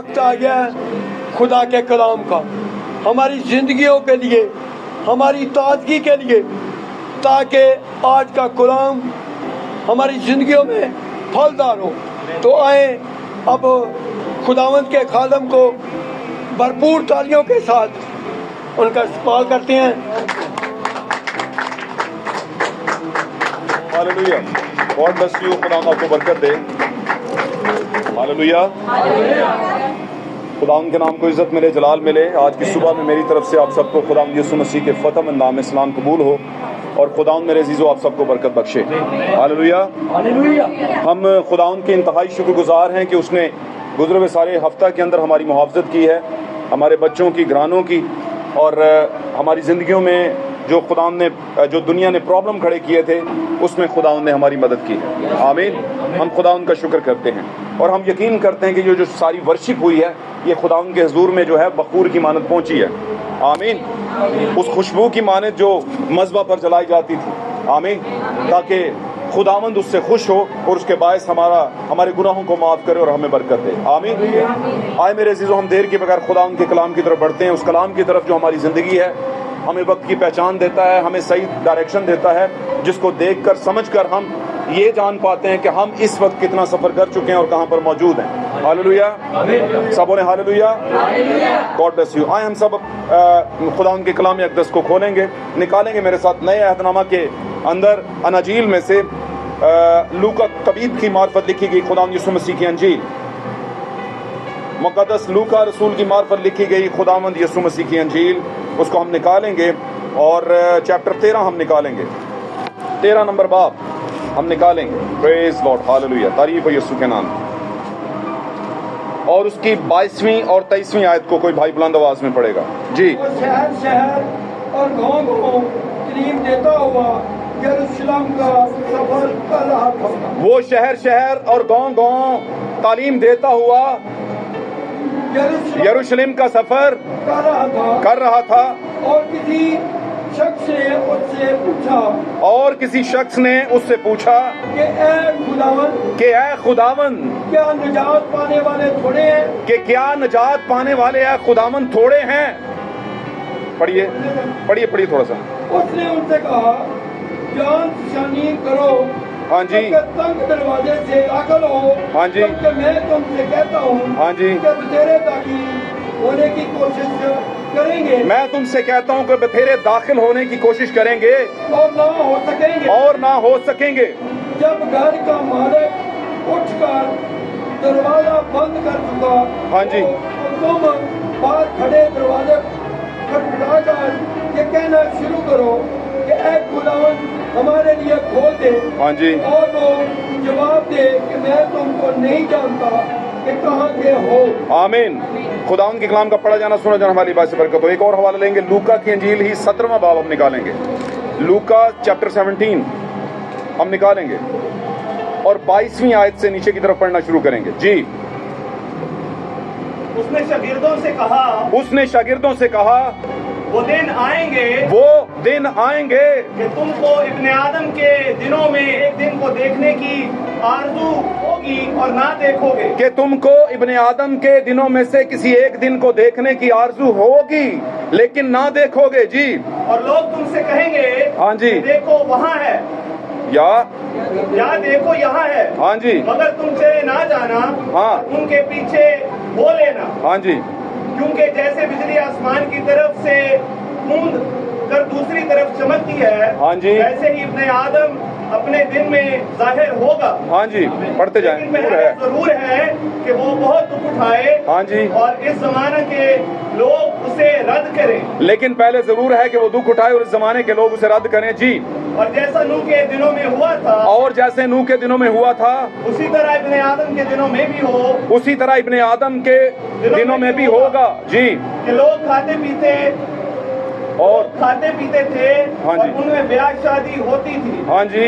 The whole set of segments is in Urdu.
وقت آ گیا ہے خدا کے کلام کا ہماری زندگیوں کے لیے، ہماری تازگی کے لیے، تاکہ آج کا کلام ہماری زندگیوں میں پھلدار ہو۔ تو آئیں اب خداوند کے خادم کو بھرپور تالیوں کے ساتھ ان کا استقبال کرتے ہیں۔ ہاللویا، گاڈ بلیس یو، خدا آپ کو برکت دے۔ ہاللویا، خدا ان کے نام کو عزت ملے، جلال ملے۔ آج کی صبح میں میری طرف سے آپ سب کو خدا یسوع مسیح کے فتح مند نام میں سلام قبول ہو، اور خدا میرے عزیزو آپ سب کو برکت بخشے۔ ہاللویا، ہم خدا ان کے انتہائی شکر گزار ہیں کہ اس نے گزرے ہوئے سارے ہفتہ کے اندر ہماری محافظت کی ہے، ہمارے بچوں کی، گرانوں کی، اور ہماری زندگیوں میں جو دنیا نے پرابلم کھڑے کیے تھے اس میں خدا نے ہماری مدد کی ہے۔ آمین۔ ہم خدا ان کا شکر کرتے ہیں، اور ہم یقین کرتے ہیں کہ جو ساری ورشپ ہوئی ہے یہ خدا ان کے حضور میں جو ہے بخور کی مانند پہنچی ہے۔ آمین۔ اس خوشبو کی مانند جو مذبح پر جلائی جاتی تھی، آمین، تاکہ خداوند اس سے خوش ہو اور اس کے باعث ہمارے گناہوں کو معاف کرے اور ہمیں برکت دے۔ آمین۔ آئے میرے عزیزو، ہم دیر کے بغیر خدا ان کے کلام کی طرف بڑھتے ہیں، اس کلام کی طرف جو ہماری زندگی ہے، ہمیں وقت کی پہچان دیتا ہے، ہمیں صحیح ڈائریکشن دیتا ہے، جس کو دیکھ کر سمجھ کر ہم یہ جان پاتے ہیں کہ ہم اس وقت کتنا سفر کر چکے ہیں اور کہاں پر موجود ہیں۔ ہاللویا، سب بولیں ہاللویا، گاڈ بلیس یو۔ آئے ہم سب خدا ان کے کلام اقدس کو کھولیں گے، نکالیں گے میرے ساتھ نئے عہد نامہ کے اندر اناجیل میں سے لوکا طبیب کی معرفت لکھی گئی خدا یسوع مسیح کی انجیل، مقدس لوکا رسول کی معرفت لکھی گئی خداوند یسوع مسیح کی انجیل، اس کو ہم نکالیں گے، اور چیپٹر 13 ہم نکالیں گے، 13 نمبر باب ہم نکالیں گے۔ پریز لارڈ، ہاللویا، تعریف ہو یسوع کے نام۔ اور اس کی 22ویں اور 23ویں آیت کو کوئی بھائی بلند آواز میں پڑھے گا۔ جی۔ وہ شہر شہر اور گاؤں گاؤں تعلیم دیتا ہوا یروشلم کا سفر کر رہا تھا۔ وہ شہر شہر اور گاؤں گاؤں تعلیم دیتا ہوا یروشلم کا سفر کر رہا تھا، اور کسی شخص نے اس سے پوچھا کہ اے خداوند کیا نجات پانے والے تھوڑے ہیں؟ کہ کیا نجات پانے والے اے خداوند تھوڑے ہیں؟ پڑھیے تھوڑا سا۔ اس نے ان سے کہا، جان فشانی کرو، ہاں جی، تنگ دروازے سے داخل ہو، ہاں جی، کہ میں تم سے کہتا ہوں ہاں جی، کہ بتیرے داخل ہونے کی کوشش کریں گے، میں تم سے کہتا ہوں کہ بتھیرے داخل ہونے کی کوشش کریں گے اور نہ ہو سکیں گے۔ جب گھر کا مالک اٹھ کر دروازہ بند کر چکا، ہاں جی، تو تم باہر کھڑے دروازے کھٹکھٹا کر یہ کہنا شروع کرو کہ اے خداوند ہمارے لیے کھول دے۔ ہاں جی، اور وہ جواب دے کہ میں تم کو نہیں جانتا کہ کہاں کے ہو۔ آمین۔ خدا ان کے کلام کا پڑھا جانا سنا جانا ہماری بات سے برکت ہو۔ ایک اور حوالہ لیں گے، لوکا کی انجیل ہی 17واں باب ہم نکالیں گے، لوکا چیپٹر 17 ہم نکالیں گے، اور 22ویں آیت سے نیچے کی طرف پڑھنا شروع کریں گے۔ جی۔ اس نے شاگردوں سے کہا، وہ دن آئیں گے کہ تم کو ابن آدم کے دنوں میں ایک دن کو دیکھنے کی آرزو ہوگی اور نہ دیکھو گے، کہ تم کو ابن آدم کے دنوں میں سے کسی ایک دن کو دیکھنے کی آرزو ہوگی لیکن نہ دیکھو گے۔ جی۔ اور لوگ تم سے کہیں گے، ہاں جی، دیکھو وہاں ہے، یا دیکھو یہاں ہے، ہاں جی، مگر تم چلے نہ جانا، ہاں، ان کے پیچھے ہو لینا، ہاں جی، کیونکہ جیسے بجلی آسمان کی طرف سے بوند کر دوسری طرف چمکتی ہے، ہاں جی، ویسے ہی ابن آدم اپنے دن میں ظاہر ہوگا۔ ہاں جی، پڑھتے جائیں۔ لیکن پہلے ضرور ہے کہ وہ بہت دکھ اٹھائے، ہاں جی، اور اس زمانے کے لوگ اسے رد کریں، لیکن پہلے ضرور ہے کہ وہ دکھ اٹھائے اور اس زمانے کے لوگ اسے رد کریں۔ جی۔ اور جیسا نوح کے دنوں میں ہوا تھا، اور جیسے نوح کے دنوں میں ہوا تھا، اسی طرح ابن آدم کے دنوں میں بھی ہو، اسی طرح ابن آدم کے دنوں میں بھی ہوگا۔ جی۔ کہ لوگ کھاتے پیتے تھے، ہاں اور جی، ان میں بیاہ شادی ہوتی تھی، ہاں جی،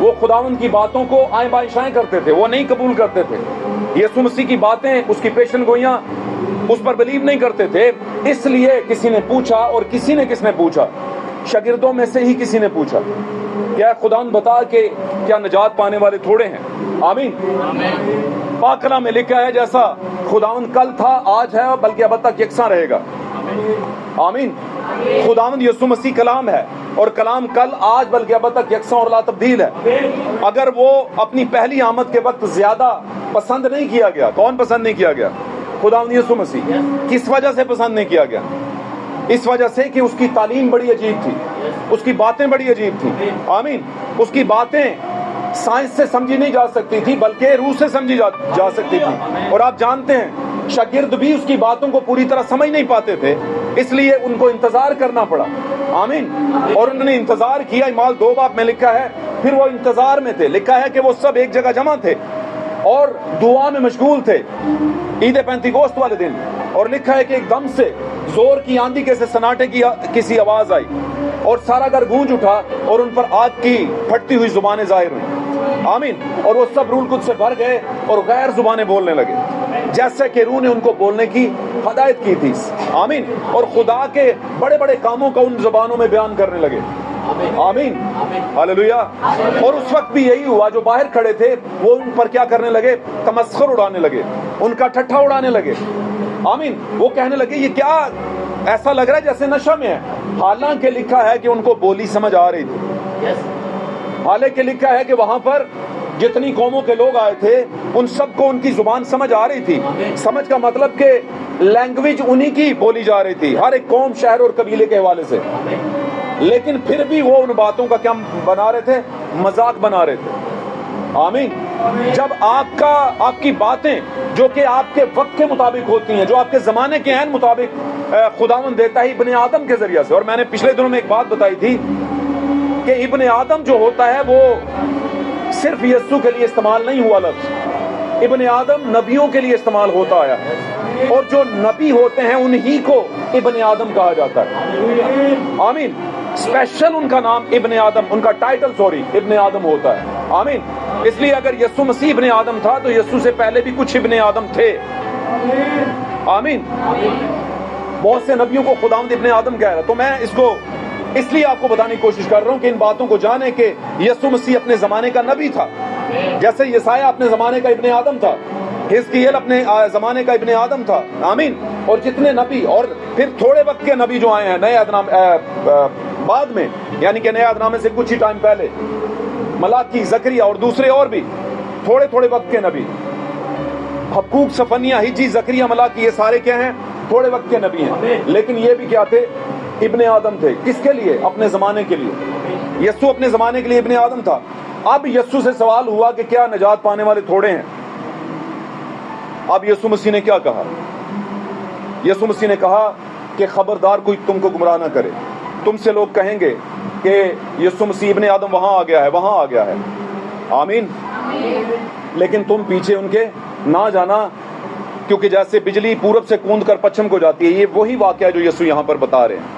وہ خداوند کی باتوں کو آئیں بائیں شائیں کرتے تھے, وہ نہیں قبول کرتے تھے. یسوع مسیح کی باتیں, اس کی پیشن گوئیاں, اس پر بلیو نہیں کرتے تھے. اس لیے کسی نے پوچھا, اور کس نے پوچھا, شاگردوں میں سے ہی کسی نے پوچھا, کیا خداوند بتا کہ کیا نجات پانے والے تھوڑے ہیں؟ آمین. پاک کلام میں لکھا ہے جیسا خداوند کل تھا, آج ہے, بلکہ اب تک یکساں رہے گا. آمین. خداوند یسوع مسیح کلام ہے, اور کلام کل, آج, بلکہ اب تک یکساں اور لا تبدیل ہے. اگر وہ اپنی پہلی آمد کے وقت زیادہ پسند نہیں کیا گیا, کون پسند نہیں کیا گیا؟ خداوند یسوع مسیح. کس وجہ سے پسند نہیں کیا گیا؟ اس وجہ سے کہ اس کی تعلیم بڑی عجیب تھی, اس کی باتیں بڑی عجیب تھی. آمین. اس کی باتیں سائنس سے سمجھی نہیں جا سکتی تھی, بلکہ روح سے سمجھی جا سکتی تھی. اور آپ جانتے ہیں شاگرد بھی اس کی باتوں کو پوری طرح سمجھ نہیں پاتے تھے, اس لیے ان کو انتظار کرنا پڑا. آمین. اور انہوں نے انتظار کیا. اعمال 2 باب میں لکھا ہے, پھر وہ انتظار میں تھے. لکھا ہے کہ وہ سب ایک جگہ جمع تھے اور دعا میں مشغول تھے عید پینتیکوست والے دن. اور لکھا ہے کہ ایک دم سے زور کی آندھی کے سے سناٹے کی کسی آواز آئی, اور سارا گھر گونج اٹھا, اور ان پر آگ کی پھٹتی ہوئی زبانیں ظاہر ہوئیں. آمین. اور وہ سب روح القدس سے بھر گئے اور غیر زبانیں بولنے لگے, جیسے کہ روح نے ان کو بولنے کی ہدایت کی تھی. آمین. اور خدا کے بڑے بڑے کاموں کا ان زبانوں میں بیان کرنے لگے. آمین. ہاللویا. اور اس وقت بھی یہی ہوا, جو باہر کھڑے تھے وہ ان پر کیا کرنے لگے؟ تمسخر اڑانے لگے, ان کا ٹھٹھا اڑانے لگے. آمین. وہ کہنے لگے یہ کیا, ایسا لگ رہا ہے جیسے نشہ میں ہے. حالانکہ لکھا ہے کہ ان کو بولی سمجھ آ رہی تھی. حالانکہ لکھا ہے کہ وہاں پر جتنی قوموں کے لوگ آئے تھے ان سب کو ان کی زبان سمجھ آ رہی تھی. سمجھ کا مطلب کہ لینگویج انہی کی بولی جا رہی تھی, ہر ایک قوم, شہر اور قبیلے کے حوالے سے. لیکن پھر بھی وہ ان باتوں کا کیا بنا رہے تھے؟ مذاق بنا رہے تھے. آمین. جب آپ کی باتیں جو کہ آپ کے وقت کے مطابق ہوتی ہیں, جو آپ کے زمانے کے عین مطابق خداوند دیتا ہے ابن آدم کے ذریعے سے. اور میں نے پچھلے دنوں میں ایک بات بتائی تھی کہ ابن آدم جو ہوتا ہے وہ صرف یسوع کے لیے استعمال نہیں ہوا لفظ, ابن آدم نبیوں کے لیے استعمال ہوتا آیا, اور جو نبی ہوتے ہیں انہی کو ابن آدم کہا جاتا ہے. آمین. اسپیشل ان کا نام ابن آدم, ان کا ٹائٹل ابن آدم ہوتا ہے. آمین. اس لیے اگر یسوع مسیح ابن آدم تھا تو یسوع سے پہلے بھی کچھ ابن آدم تھے. آمین. بہت سے نبیوں کو خداوند ابن آدم کہہ رہا. تو میں اس کو اس لیے آپ کو بتانے کی کوشش کر رہا ہوں کہ ان باتوں کو جانیں کہ یسوع مسیح اپنے زمانے کا نبی تھا, جیسے یسایہ اپنے زمانے کا ابن آدم تھا, حزقیل اپنے زمانے کا ابن آدم تھا. آمین. اور جتنے نبی, اور پھر تھوڑے وقت کے نبی جو آئے ہیں نئے بعد میں, یعنی کہ نئے عہد نامے سے کچھ ہی ٹائم پہلے, ملاکی, زکریا اور دوسرے اور بھی تھوڑے وقت کے نبی, حبقوق, صفنیہ, ہجی, زکریا, ملاکی, یہ سارے کیا ہیں؟ تھوڑے وقت کے نبی ہیں. لیکن یہ بھی کیا تھے؟ ابن آدم تھے. کس کے لیے؟ اپنے زمانے کے لیے. یسوع اپنے زمانے کے لیے ابن آدم تھا. اب یسوع سے سوال ہوا کہ کیا نجات پانے والے تھوڑے ہیں؟ اب یسوع مسیح نے کیا کہا؟ یسوع مسیح نے کہا کہ خبردار کوئی تم کو گمراہ نہ کرے. تم سے لوگ کہیں گے کہ یسوع مسیح ابن آدم وہاں آ گیا ہے, وہاں آ گیا ہے. آمین. لیکن تم پیچھے ان کے نہ جانا, کیونکہ جیسے بجلی پورب سے کوند کر پچھم کو جاتی ہے. یہ وہی واقعہ ہے جو یسوع یہاں پر بتا رہے ہیں.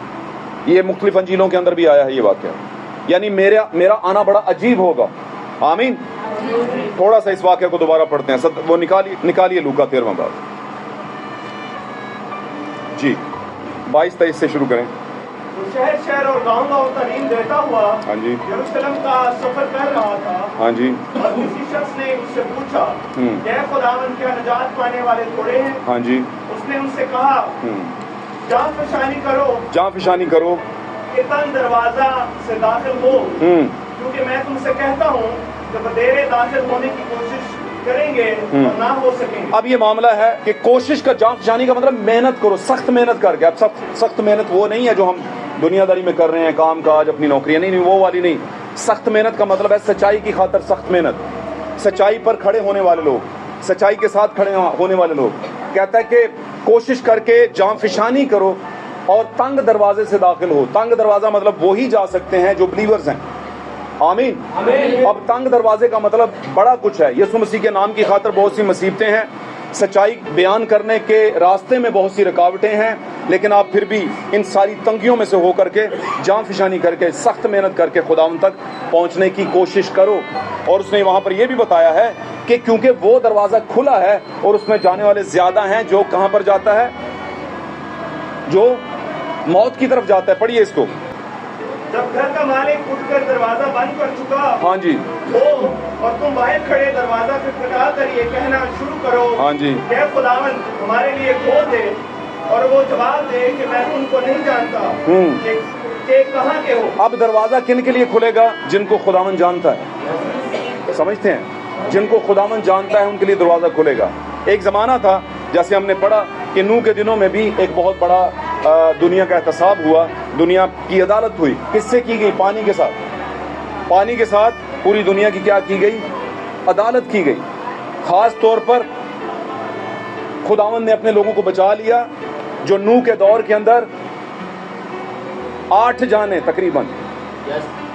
یہ مختلف انجیلوں کے اندر بھی آیا ہے یہ واقعہ. یعنی میرا آنا بڑا عجیب ہوگا. آمین. تھوڑا سا اس واقعہ کو دوبارہ پڑھتے ہیں. وہ نکالیے لوکا 13واں باب. جی 22-23 سے شروع کریں. شہر اور گاؤں تعلیم دیتا ہوا ہاں جی یروشلم کا سفر کر رہا تھا. ہاں جی. اور کسی شخص نے اس سے پوچھا کہ خداوند کیا نجات پانے والے تھوڑے ہیں؟ ہاں جی. اس نے ان سے کہا جان فشانی کرو کہ تنگ دروازہ سے داخل ہو, کیونکہ میں تم سے کہتا ہوں کہ بدیرے داخل ہونے کی کوشش کریں گے اور نہ ہو سکیں. اب یہ معاملہ ہے کہ کوشش کا, جان فشانی کا مطلب محنت کرو, سخت محنت کر کے. اب سخت محنت وہ نہیں ہے جو ہم دنیا داری میں کر رہے ہیں, کام کاج, اپنی نوکریاں, نہیں وہ والی نہیں. سخت محنت کا مطلب ہے سچائی کی خاطر سخت محنت, سچائی پر کھڑے ہونے والے لوگ, سچائی کے ساتھ کھڑے ہونے والے لوگ. کہتا ہے کہ کوشش کر کے جان فشانی کرو اور تنگ دروازے سے داخل ہو. تنگ دروازہ مطلب وہی جا سکتے ہیں جو بلیورز ہیں. آمین. اب تنگ دروازے کا مطلب بڑا کچھ ہے. یسوع مسیح کے نام کی خاطر بہت سی مصیبتیں ہیں, سچائی بیان کرنے کے راستے میں بہت سی رکاوٹیں ہیں، لیکن آپ پھر بھی ان ساری تنگیوں میں سے ہو کر کے جان فشانی کر کے سخت محنت کر کے خداوند تک پہنچنے کی کوشش کرو۔ اور اس نے وہاں پر یہ بھی بتایا ہے کہ کیونکہ وہ دروازہ کھلا ہے اور اس میں جانے والے زیادہ ہیں، جو کہاں پر جاتا ہے؟ جو موت کی طرف جاتا ہے۔ پڑھیے اس کو۔ جب گھر کا مالک اٹھ کر دروازہ بند کر چکا ہاں جی، ہو اور تم باہر کھڑے دروازہ کھٹکھٹا کر یہ کہنا شروع کرو، ہاں جی، کہ خداوند ہمارے لیے کھول دے، اور وہ جواب دے کہ میں تم کو نہیں جانتا کہ کہاں کے ہو۔ اب دروازہ کن کے لیے کھلے گا؟ جن کو خداوند جانتا ہے۔ سمجھتے ہیں؟ جن کو خداوند جانتا ہے ان کے لیے دروازہ کھلے گا۔ ایک زمانہ تھا، جیسے ہم نے پڑھا کہ نوح کے دنوں میں بھی ایک بہت بڑا دنیا کا احتساب ہوا، دنیا کی عدالت ہوئی۔ کس سے کی گئی؟ پانی کے ساتھ۔ پانی کے ساتھ پوری دنیا کی کیا کی گئی؟ عدالت کی گئی۔ خاص طور پر خداوند نے اپنے لوگوں کو بچا لیا، جو نوح کے دور کے اندر 8 جانیں تقریباً،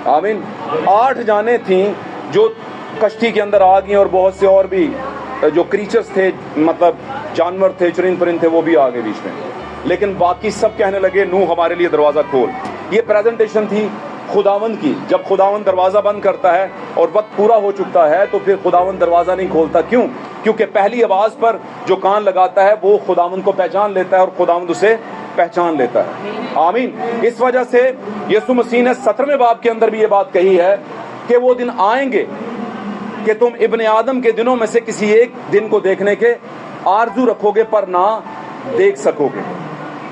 آمین، 8 جانیں تھیں جو کشتی کے اندر آ گئیں، اور بہت سے اور بھی جو کریچرز تھے، مطلب جانور تھے، چرند پرند تھے، وہ بھی آ گئے بیچ میں۔ لیکن باقی سب کہنے لگے نوح ہمارے لیے دروازہ کھول۔ یہ پریزنٹیشن تھی خداوند کی۔ جب خداوند دروازہ بند کرتا ہے اور وقت پورا ہو چکتا ہے تو پھر خداوند دروازہ نہیں کھولتا۔ کیوں؟ کیونکہ پہلی آواز پر جو کان لگاتا ہے وہ خداوند کو پہچان لیتا ہے اور خداوند اسے پہچان لیتا ہے۔ آمین۔ اس وجہ سے یسوع مسیح نے 17ویں باب کے اندر بھی یہ بات کہی ہے کہ وہ دن آئیں گے کہ تم ابن آدم کے دنوں میں سے کسی ایک دن کو دیکھنے کے آرزو رکھو گے پر نہ دیکھ سکو گے۔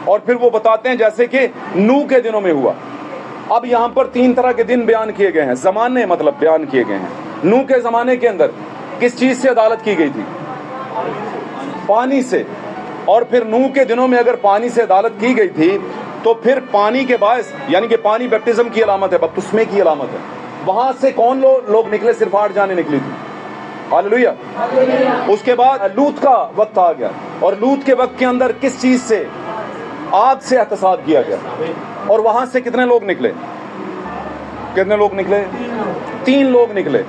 اور پھر وہ بتاتے ہیں جیسے کہ نوح کے دنوں میں ہوا۔ اب یہاں پر 3 طرح کے دن بیان کیے گئے ہیں، زمانے مطلب بیان کیے گئے ہیں۔ نوح کے زمانے کے اندر کس چیز سے عدالت کی گئی تھی؟ پانی سے۔ اور پھر نوح کے دنوں میں اگر پانی سے عدالت کی گئی تھی تو پھر پانی کے باعث، یعنی کہ پانی بیپٹزم کی علامت ہے، بپتسمے کی علامت ہے، وہاں سے کون لوگ نکلے؟ صرف 8 جانیں نکلی تھی۔ ہاللویا۔ اس کے بعد لوط کا وقت آ گیا، اور لوط کے وقت کے اندر کس چیز سے؟ آگ سے احتساب کیا گیا، اور وہاں سے کتنے لوگ نکلے؟ کتنے لوگ نکلے؟ 3 لوگ نکلے۔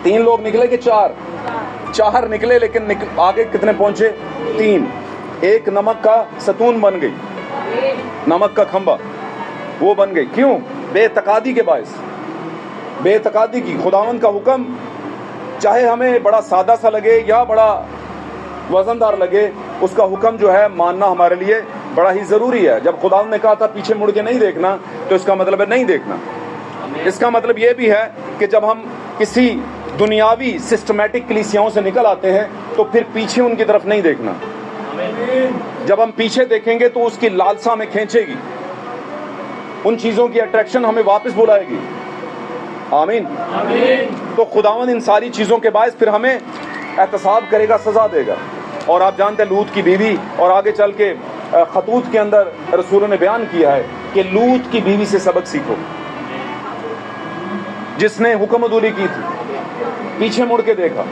3 لوگ نکلے کہ 4 نکلے، لیکن آگے کتنے پہنچے؟ 3۔ ایک نمک کا ستون بن گئی، نمک کا کھمبا وہ بن گئی۔ کیوں؟ بے اعتقادی کے باعث، بے اعتقادی کی۔ خداوند کا حکم چاہے ہمیں بڑا سادہ سا لگے یا بڑا وزندار لگے، اس کا حکم جو ہے ماننا ہمارے لیے بڑا ہی ضروری ہے۔ جب خداوند نے کہا تھا پیچھے مڑ کے نہیں دیکھنا، تو اس کا مطلب ہے نہیں دیکھنا۔ اس کا مطلب یہ بھی ہے کہ جب ہم کسی دنیاوی سسٹمیٹک کلیسیاؤں سے نکل آتے ہیں تو پھر پیچھے ان کی طرف نہیں دیکھنا۔ جب ہم پیچھے دیکھیں گے تو اس کی لالسا ہمیں کھینچے گی، ان چیزوں کی اٹریکشن ہمیں واپس بلائے گی۔ آمین۔ تو خداوند ان ساری چیزوں کے باعث پھر ہمیں احتساب کرے گا، سزا دے گا۔ اور آپ جانتے ہیں لوط کی بیوی، اور آگے چل کے خطوط کے اندر رسولوں نے بیان کیا ہے کہ لوط کی بیوی سے سبق سیکھو، جس نے حکم عدولی کی تھی، پیچھے مڑ کے دیکھا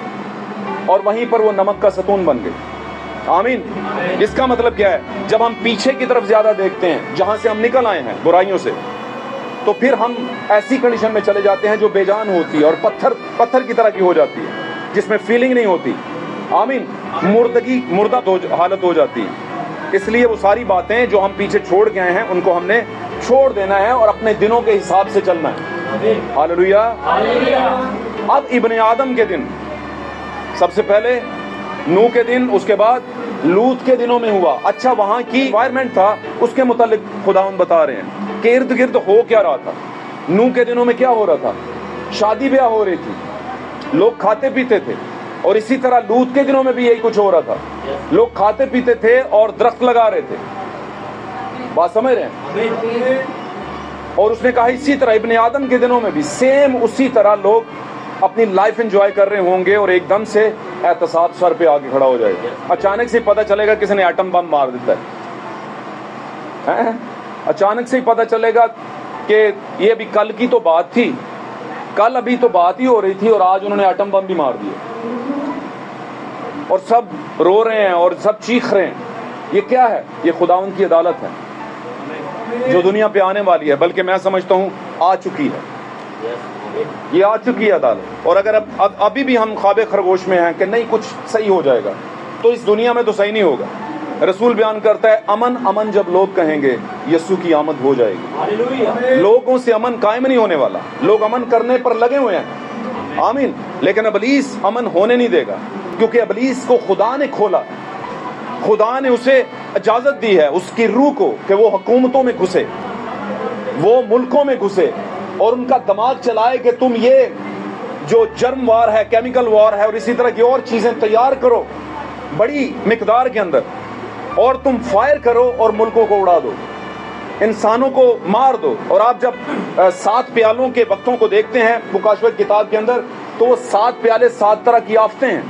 اور وہیں پر وہ نمک کا ستون بن گئی۔ آمین۔ اس کا مطلب کیا ہے؟ جب ہم پیچھے کی طرف زیادہ دیکھتے ہیں، جہاں سے ہم نکل آئے ہیں برائیوں سے، تو پھر ہم ایسی کنڈیشن میں چلے جاتے ہیں جو بے جان ہوتی ہے اور پتھر کی طرح کی ہو جاتی ہے، جس میں فیلنگ نہیں ہوتی۔ آمین۔ مردہ حالت ہو جاتی ہے۔ اس لیے وہ ساری باتیں جو ہم پیچھے چھوڑ کے آئے ہیں ان کو ہم نے چھوڑ دینا ہے اور اپنے دنوں کے حساب سے چلنا ہے۔ ہاللویا۔ اب ابن آدم کے دن، سب سے پہلے نوح کے دن، اس کے بعد لوط کے دنوں میں ہوا۔ اچھا، وہاں کی انوائرمنٹ تھا، اس کے متعلق خداوند بتا رہے ہیں کہ ارد گرد ہو کیا رہا تھا۔ نوح کے دنوں میں کیا ہو رہا تھا؟ شادی بیاہ ہو رہی تھی، لوگ کھاتے پیتے تھے، اور اسی طرح لوط کے دنوں میں بھی یہی کچھ ہو رہا تھا، لوگ کھاتے پیتے تھے اور درخت لگا رہے تھے۔ بات سمجھ رہے ہیں؟ اور اس نے کہا اسی طرح ابن آدم کے دنوں میں بھی سیم اسی طرح لوگ اپنی لائف انجوائے کر رہے ہوں گے، اور ایک دم سے احتساب سر پہ آگے کھڑا ہو جائے گا۔ اچانک سے پتہ چلے گا کسی نے ایٹم بم مار دیتا ہے، اچانک سے ہی پتہ چلے گا کہ یہ بھی کل کی تو بات تھی، کل ابھی تو بات ہی ہو رہی تھی اور آج انہوں نے ایٹم بم بھی مار دیا، اور سب رو رہے ہیں اور سب چیخ رہے ہیں۔ یہ کیا ہے؟ یہ خداوند کی عدالت ہے جو دنیا پہ آنے والی ہے، بلکہ میں سمجھتا ہوں آ چکی ہے۔ یہ آ چکی ہے عدالت. اور اگر ابھی بھی ہم خواب خرگوش میں ہیں کہ نہیں کچھ صحیح ہو جائے گا, تو اس دنیا میں تو صحیح نہیں ہوگا. رسول بیان کرتا ہے امن امن جب لوگ کہیں گے یسوع کی آمد ہو جائے گی. لوگوں سے امن قائم نہیں ہونے والا, لوگ امن کرنے پر لگے ہوئے ہیں, آمین, لیکن ابلیس امن ہونے نہیں دے گا, کیونکہ ابلیس کو خدا نے کھولا, خدا نے اسے اجازت دی ہے اس کی روح کو کہ وہ حکومتوں میں گھسے, وہ ملکوں میں گھسے اور ان کا دماغ چلائے کہ تم یہ جو جرم وار ہے, کیمیکل وار ہے اور اسی طرح کی اور چیزیں تیار کرو بڑی مقدار کے اندر, اور تم فائر کرو اور ملکوں کو اڑا دو, انسانوں کو مار دو. اور آپ جب 7 پیالوں کے وقتوں کو دیکھتے ہیں مکاشفت کتاب کے اندر, تو وہ 7 پیالے 7 طرح کی آفتیں ہیں,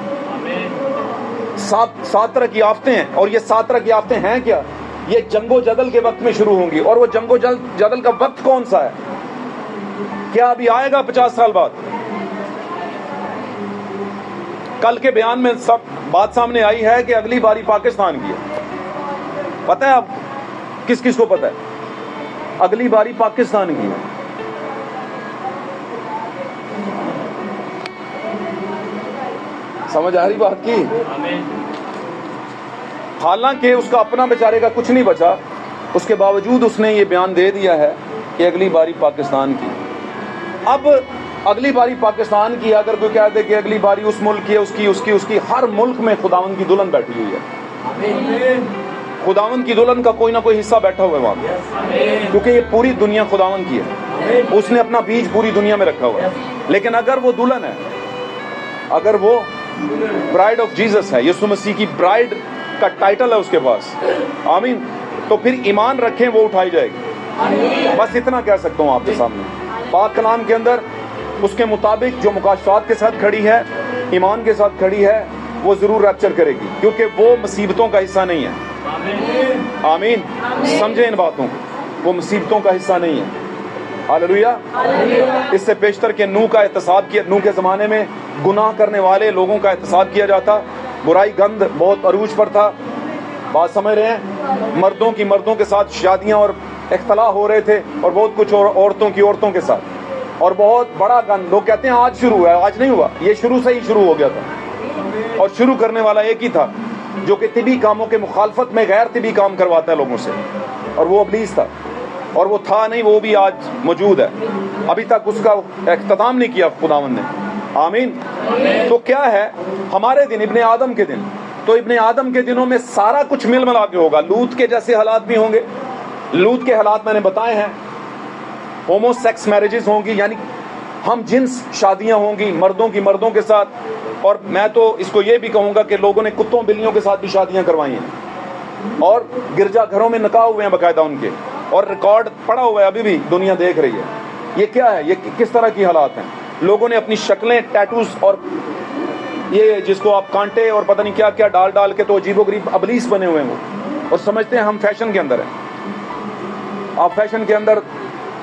7 طرح کی آفتیں ہیں. اور یہ 7 طرح کی آفتیں ہیں کیا؟ یہ جنگ و جدل کے وقت میں شروع ہوں گی. اور وہ جنگ و جدل کا وقت کون سا ہے؟ کیا ابھی آئے گا 50 سال بعد؟ کل کے بیان میں سب بات سامنے آئی ہے کہ اگلی باری پاکستان کی ہے. پتہ ہے آپ کس کس کو پتہ ہے؟ اگلی باری پاکستان کی ہے. سمجھ آ رہی بات کی؟ حالانکہ اس کا اپنا بیچارے کا کچھ نہیں بچا, اس کے باوجود اس نے یہ بیان دے دیا ہے کہ اگلی باری پاکستان کی. اب اگلی باری پاکستان کی, اگر کوئی کہہ دے کہ اگلی باری اس ملک کی ہے, اس کی ہر ملک میں خداوند کی دلہن بیٹھی ہوئی ہے. خداوند کی دلہن کا کوئی نہ کوئی حصہ بیٹھا ہوا ہے وہاں, کیونکہ یہ پوری دنیا خداوند کی ہے, اس نے اپنا بیج پوری دنیا میں رکھا ہوا ہے. لیکن اگر وہ دلہن ہے, اگر وہ برائڈ آف جیزس ہے, یسوع مسیح کی برائڈ کا ٹائٹل ہے اس کے پاس, آمین, تو پھر ایمان رکھیں وہ اٹھائی جائے گی. بس اتنا کہہ سکتا ہوں آپ کے سامنے. پاک کلام کے اندر اس کے مطابق جو مکاشفات کے ساتھ کھڑی ہے, ایمان کے ساتھ کھڑی ہے, وہ ضرور ریپچر کرے گی, کیونکہ وہ مصیبتوں کا حصہ نہیں ہے. آمین, سمجھیں ان باتوں کو, وہ مصیبتوں کا حصہ نہیں ہے. ہاللویہ. اس سے پیشتر کے نوح کا احتساب کیا, نوح کے زمانے میں گناہ کرنے والے لوگوں کا احتساب کیا جاتا, برائی گند بہت عروج پر تھا. بات سمجھ رہے ہیں؟ مردوں کے ساتھ شادیاں اور اختلاع ہو رہے تھے, اور بہت کچھ عورتوں کے ساتھ, اور بہت بڑا گند. لوگ کہتے ہیں آج شروع ہوا ہے, آج نہیں ہوا, یہ شروع سے ہی شروع ہو گیا تھا. اور شروع کرنے والا ایک ہی تھا جو کہ طبی کاموں کے مخالفت میں غیر طبی کام کرواتا ہے لوگوں سے, اور وہ ابلیس تھا. اور وہ تھا نہیں, وہ بھی آج موجود ہے, ابھی تک اس کا اختتام نہیں کیا خداوند نے. آمین. تو کیا ہے ہمارے دن, ابن آدم کے دن, تو ابن آدم کے دنوں میں سارا کچھ مل ملا کے ہوگا. لوط کے جیسے حالات بھی ہوں گے. لوط کے حالات میں نے بتائے ہیں, ہومو سیکس میرجز ہوں گی, یعنی ہم جنس شادیاں ہوں گی مردوں کی مردوں کے ساتھ. اور میں تو اس کو یہ بھی کہوں گا کہ لوگوں نے کتوں بلیوں کے ساتھ بھی شادیاں کروائی ہیں, اور گرجا گھروں میں نکاح ہوئے ہیں باقاعدہ ان کے, اور ریکارڈ پڑا ہوا ہے, ابھی بھی دنیا دیکھ رہی ہے. یہ کیا ہے, یہ کس طرح کی حالات ہیں؟ لوگوں نے اپنی شکلیں ٹیٹوز اور یہ جس کو آپ کانٹے اور پتہ نہیں کیا کیا ڈال کے تو عجیب و غریب ابلیس بنے ہوئے ہیں وہ, اور سمجھتے ہیں ہم فیشن کے اندر ہیں. آپ فیشن کے اندر,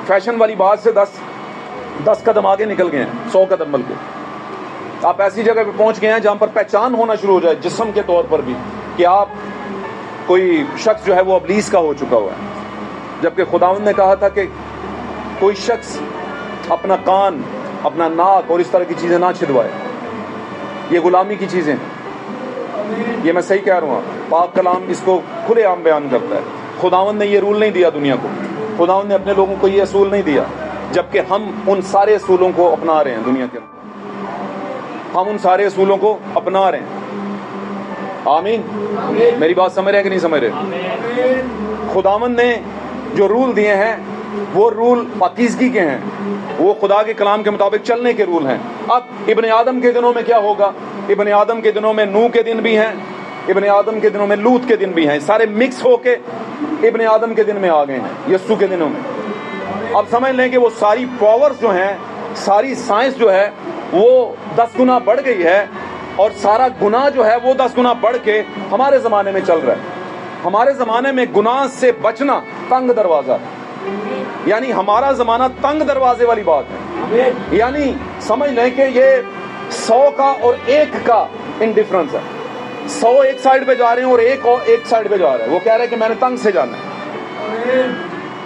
فیشن والی بات سے 10 قدم آگے نکل گئے ہیں, 100 قدم بلکہ. آپ ایسی جگہ پہ پہنچ گئے ہیں جہاں پر پہچان ہونا شروع ہو جائے جسم کے طور پر بھی کہ آپ کوئی شخص جو ہے وہ ابلیس کا ہو چکا ہوا ہے. جبکہ خداوند نے کہا تھا کہ کوئی شخص اپنا کان, اپنا ناک اور اس طرح کی چیزیں نہ چھدوائے. یہ غلامی کی چیزیں ہیں. یہ میں صحیح کہہ رہا ہوں. پاک کلام اس کو کھلے عام بیان کرتا ہے. خداوند نے یہ رول نہیں دیا دنیا کو, خداوند نے اپنے لوگوں کو یہ اصول نہیں دیا, جبکہ ہم ان سارے اصولوں کو اپنا رہے ہیں دنیا کے اندر. ہم ان سارے اصولوں کو اپنا رہے ہیں. آمین. میری بات سمجھ رہے ہیں کہ نہیں سمجھ رہے؟ خداوند نے جو رول دیے ہیں وہ رول پاکیزگی کے ہیں, وہ خدا کے کلام کے مطابق چلنے کے رول ہیں. اب ابن آدم کے دنوں میں کیا ہوگا؟ ابن آدم کے دنوں میں نوح کے دن بھی ہیں, ابن آدم کے دنوں میں لوط کے دن بھی ہیں, سارے مکس ہو کے ابن آدم کے دن میں آ گئے ہیں, یسوع کے دنوں میں. اب سمجھ لیں کہ وہ ساری پاورز جو ہیں, ساری سائنس جو ہے وہ 10 گنا بڑھ گئی ہے, اور سارا گناہ جو ہے وہ 10 گنا بڑھ کے ہمارے زمانے میں چل رہا ہے. ہمارے زمانے میں گناہ سے بچنا تنگ دروازہ, یعنی ہمارا زمانہ تنگ دروازے والی بات ہے. یعنی سمجھ لیں کہ یہ 100 کا اور 1 کا انڈیفرنس ہے. 100 ایک سائڈ پہ جا رہے ہیں اور ایک سائڈ پہ جا رہا ہے. وہ کہہ رہا ہے کہ میں نے تنگ سے جانا ہے,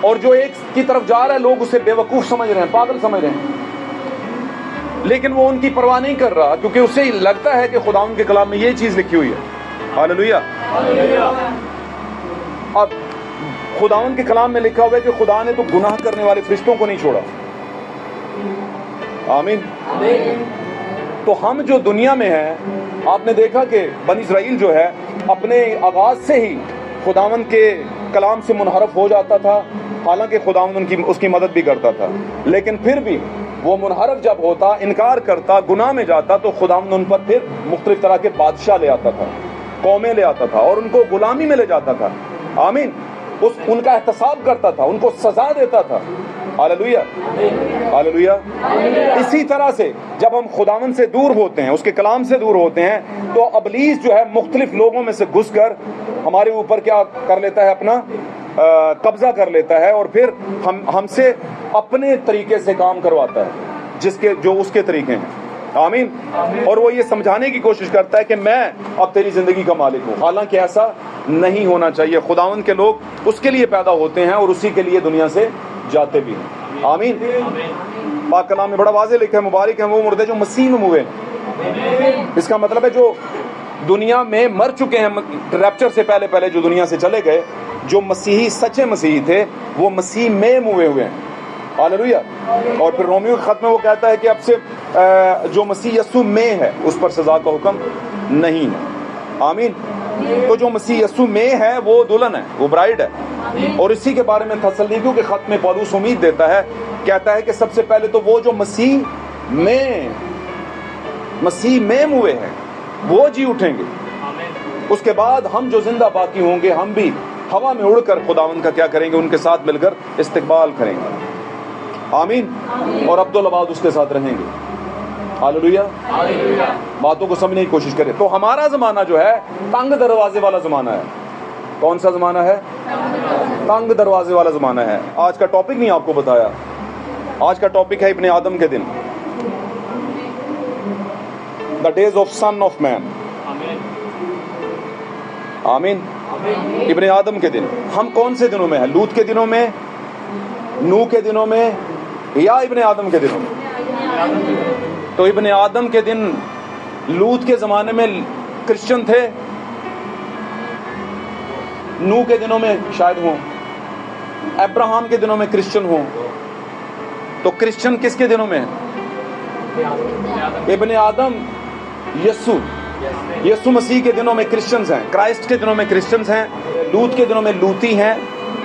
اور جو ایک کی طرف جا رہا ہے لوگ اسے بے وقوف سمجھ رہے ہیں, پاگل سمجھ رہے ہیں. لیکن وہ ان کی پرواہ نہیں کر رہا کیونکہ اسے لگتا ہے کہ خداوند کے کلام میں یہ چیز لکھی ہوئی ہے. ہاللویہ. اب خداوند کے کلام میں لکھا ہوا ہے کہ خدا نے تو گناہ کرنے والے فرشتوں کو نہیں چھوڑا. آمین. تو ہم جو دنیا میں ہیں، آپ نے دیکھا کہ بنی اسرائیل جو ہے اپنے آغاز سے ہی خداوند کے کلام سے منحرف ہو جاتا تھا، حالانکہ خداوند اس کی مدد بھی کرتا تھا، لیکن پھر بھی وہ منحرف جب ہوتا، انکار کرتا، گناہ میں جاتا، تو خداوند ان پر پھر مختلف طرح کے بادشاہ لے آتا تھا، قومیں لے آتا تھا اور ان کو غلامی میں لے جاتا تھا. آمین. ان کا احتساب کرتا تھا، ان کو سزا دیتا تھا. ہاللویہ. ہاللویہ. اسی طرح سے جب ہم خداوند سے دور ہوتے ہیں، اس کے کلام سے دور ہوتے ہیں، تو ابلیس جو ہے مختلف لوگوں میں سے گھس کر ہمارے اوپر کیا کر لیتا ہے؟ اپنا قبضہ کر لیتا ہے اور پھر ہم سے اپنے طریقے سے کام کرواتا ہے، جو اس کے طریقے ہیں. آمین. اور وہ یہ سمجھانے کی کوشش کرتا ہے کہ میں اب تیری زندگی کا مالک ہوں، حالانکہ ایسا نہیں ہونا چاہیے. خداوند کے لوگ اس کے لیے پیدا ہوتے ہیں اور اسی کے لیے دنیا سے جاتے بھی ہیں. آمین. پاک کلام میں بڑا واضح لکھا ہے، مبارک ہیں وہ مردے جو مسیح میں ہوئے. اس کا مطلب ہے جو دنیا میں مر چکے ہیں، ریپچر سے پہلے جو دنیا سے چلے گئے، جو مسیحی سچے مسیحی تھے، وہ مسیح میں ہوئے ہیں. ہاللویہ. اور پھر رومیو کے خط میں وہ کہتا ہے کہ اب سے جو مسیح یسوع میں ہے اس پر سزا کا حکم نہیں ہے. آمین. تو جو مسیح یسوع میں ہے وہ دلہن ہے، وہ برائڈ ہے. اور اسی کے بارے میں تسلنیکیوں کے خط میں پولس امید دیتا ہے، کہتا ہے کہ سب سے پہلے تو وہ جو مسیح میں ہوئے ہیں وہ جی اٹھیں گے. اس کے بعد ہم جو زندہ باقی ہوں گے، ہم بھی ہوا میں اڑ کر خداوند کا کیا کریں گے؟ ان کے ساتھ مل کر استقبال کریں گے. آمین. اور عبدالآباد اس کے ساتھ رہیں گے. ہاللویہ. باتوں کو سمجھنے کی کوشش کریں. تو ہمارا زمانہ جو ہے تنگ دروازے والا زمانہ ہے. کون سا زمانہ ہے؟ تنگ دروازے والا زمانہ ہے. آج کا ٹاپک نہیں آپ کو بتایا. آج کا ٹاپک ہے ابن آدم کے دن. The days of son of man. آمین. ابن آدم کے دن. ہم کون سے دنوں میں ہیں؟ لوط کے دنوں میں، نوح کے دنوں میں، یا ابن آدم کے دنوں میں؟ تو ابن آدم کے دن لوط کے زمانے میں کرسچن تھے، نوح کے دنوں میں شاید ہوں، ابراہم کے دنوں میں کرسچن ہوں. تو کرسچن کس کے دنوں میں ہیں؟ ابن آدم یسوع مسیح کے دنوں میں کرسچنز ہیں. کرائسٹ کے دنوں میں کرسچنز ہیں. لوط کے دنوں میں لوتی ہیں.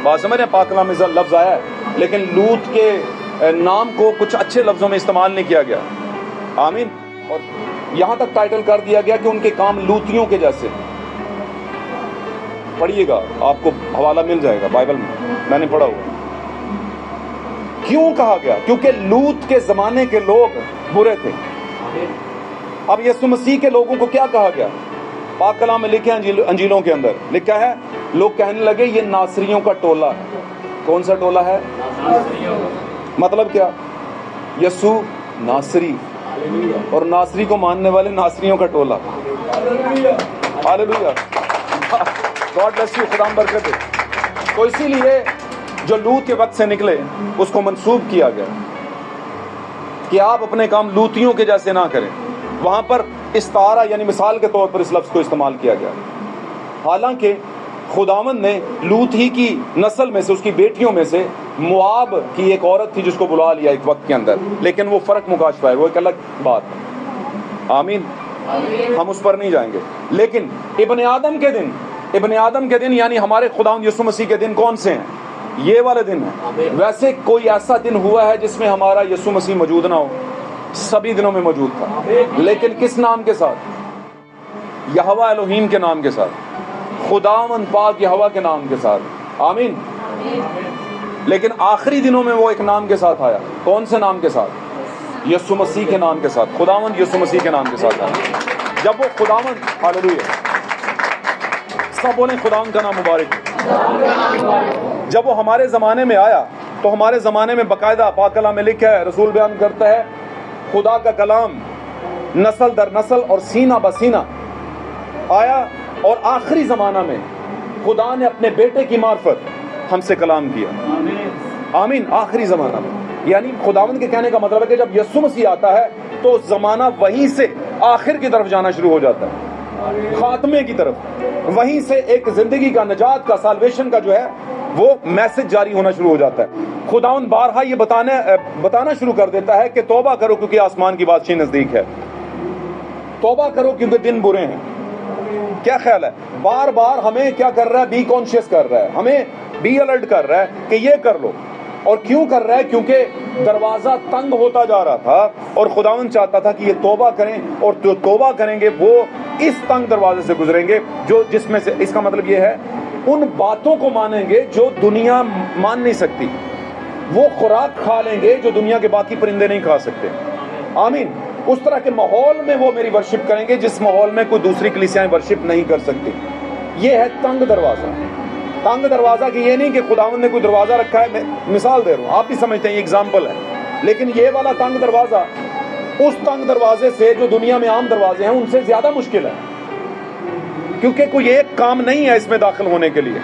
بات سمجھ رہے ہیں؟ پاک کلام میں لفظ آیا ہے لیکن لوط کے نام کو کچھ اچھے لفظوں میں استعمال نہیں کیا گیا. آمین. اور یہاں تک ٹائٹل کر دیا گیا کہ ان کے کام لوتیوں کے جیسے. پڑھیے گا، آپ کو حوالہ مل جائے گا بائبل میں نے پڑھا ہوا. کیوں کہا گیا؟ کیونکہ لوط کے زمانے کے لوگ برے تھے. اب یسوع مسیح کے لوگوں کو کیا کہا گیا؟ پاک کلام میں لکھا ہے، انجیلوں کے اندر لکھا ہے، لوگ کہنے لگے یہ ناصریوں کا ٹولہ ہے. کون سا ٹولہ ہے؟ مطلب کیا؟ یسوع ناصری، اور ناصری کو ماننے والے ناصریوں کا ٹولہ. ہاللویہ. God bless you. خدا برکت دے. تو اسی لیے جو لوط کے وقت سے نکلے اس کو منسوب کیا گیا کہ آپ اپنے کام لوتیوں کے جیسے نہ کریں. وہاں پر استعارہ یعنی مثال کے طور پر اس لفظ کو استعمال کیا گیا. حالانکہ خداوند نے لوط ہی کی نسل میں سے، اس کی بیٹیوں میں سے مواب کی ایک عورت تھی جس کو بلا لیا ایک وقت کے اندر، لیکن وہ فرق مکاشفہ ہے، وہ ایک الگ بات ہے. آمین. ہم اس پر نہیں جائیں گے. لیکن ابن آدم کے دن یعنی ہمارے خداوند یسوع مسیح کے دن کون سے ہیں؟ یہ والے دن ہیں. ویسے کوئی ایسا دن ہوا ہے جس میں ہمارا یسوع مسیح موجود نہ ہو؟ سبھی دنوں میں موجود تھا، لیکن کس نام کے ساتھ؟ یہوہ الوہیم کے نام کے ساتھ، خداوند پاک یہوہ کے نام کے ساتھ. آمین. لیکن آخری دنوں میں وہ ایک نام کے ساتھ آیا. کون سے نام کے ساتھ؟ یسوع مسیح کے نام کے ساتھ. خداوند یسوع مسیح کے نام کے ساتھ آیا. جب وہ خداوند، ہاللویہ، سب بولیں خداوند کا نام مبارک. جب وہ ہمارے زمانے میں آیا تو ہمارے زمانے میں باقاعدہ پاک کلام میں لکھا ہے، رسول بیان کرتا ہے، خدا کا کلام نسل در نسل اور سینہ بسینہ آیا، اور آخری زمانہ میں خدا نے اپنے بیٹے کی معرفت ہم سے کلام کیا. آمین. آخری زمانہ میں یعنی خداوند کے کہنے کا مطلب ہے کہ جب یسوع مسیح آتا ہے تو زمانہ وہیں سے آخر کی طرف جانا شروع ہو جاتا ہے، خاتمے کی طرف، وہیں سے ایک زندگی کا، نجات کا، سالویشن کا جو ہے وہ میسج جاری ہونا شروع ہو جاتا ہے۔ خداوند بارہا یہ بتانا شروع کر دیتا ہے کہ توبہ کرو کیونکہ آسمان کی بادشاہی نزدیک ہے، توبہ کرو کیونکہ دن برے ہیں۔ کیا خیال ہے؟ بار بار ہمیں کیا کر رہا ہے؟ بی کانشیس کر رہا ہے، ہمیں بی الرٹ کر رہا ہے کہ یہ کر لو۔ اور کیوں کر رہا ہے؟ کیونکہ دروازہ تنگ ہوتا جا رہا تھا اور خداوند چاہتا تھا کہ یہ توبہ کریں، اور جو توبہ کریں گے وہ اس تنگ دروازے سے گزریں گے جس میں سے، اس کا مطلب یہ ہے ان باتوں کو مانیں گے جو دنیا مان نہیں سکتی، وہ خوراک کھا لیں گے جو دنیا کے باقی پرندے نہیں کھا سکتے۔ آمین۔ اس طرح کے ماحول میں وہ میری ورشپ کریں گے جس ماحول میں کوئی دوسری کلیسیاں ورشپ نہیں کر سکتی۔ یہ ہے تنگ دروازہ۔ تنگ دروازہ کہ یہ نہیں کہ خداوند نے کوئی دروازہ رکھا ہے، میں مثال دے رہا ہوں، آپ بھی سمجھتے ہیں یہ ایگزامپل ہے، لیکن یہ والا تنگ دروازہ اس تنگ دروازے سے جو دنیا میں عام دروازے ہیں ان سے زیادہ مشکل ہے، کیونکہ کوئی ایک کام نہیں ہے اس میں داخل ہونے کے لیے،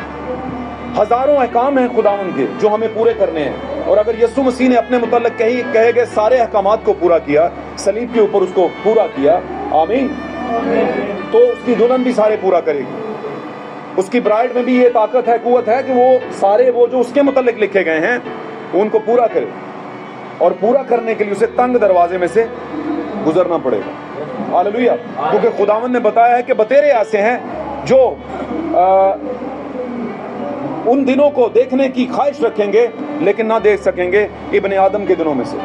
ہزاروں احکام ہیں خداوند کے جو ہمیں پورے کرنے ہیں۔ اور اگر یسوع مسیح نے اپنے متعلق کہے گئے سارے احکامات کو پورا کیا، صلیب کے اوپر اس کو پورا کیا، آمین، تو اس کی دلہن بھی سارے پورا کرے گی۔ اس کی برائڈ میں بھی یہ طاقت ہے، قوت ہے کہ وہ سارے وہ جو اس کے متعلق لکھے گئے ہیں ان کو پورا کرے، اور پورا کرنے کے لیے اسے تنگ دروازے میں سے گزرنا پڑے گا۔ ہاللویا۔ کیونکہ خداوند نے بتایا ہے کہ بتیرے ایسے ہیں جو ان دنوں کو دیکھنے کی خواہش رکھیں گے لیکن نہ دیکھ سکیں گے ابن آدم کے دنوں میں سے۔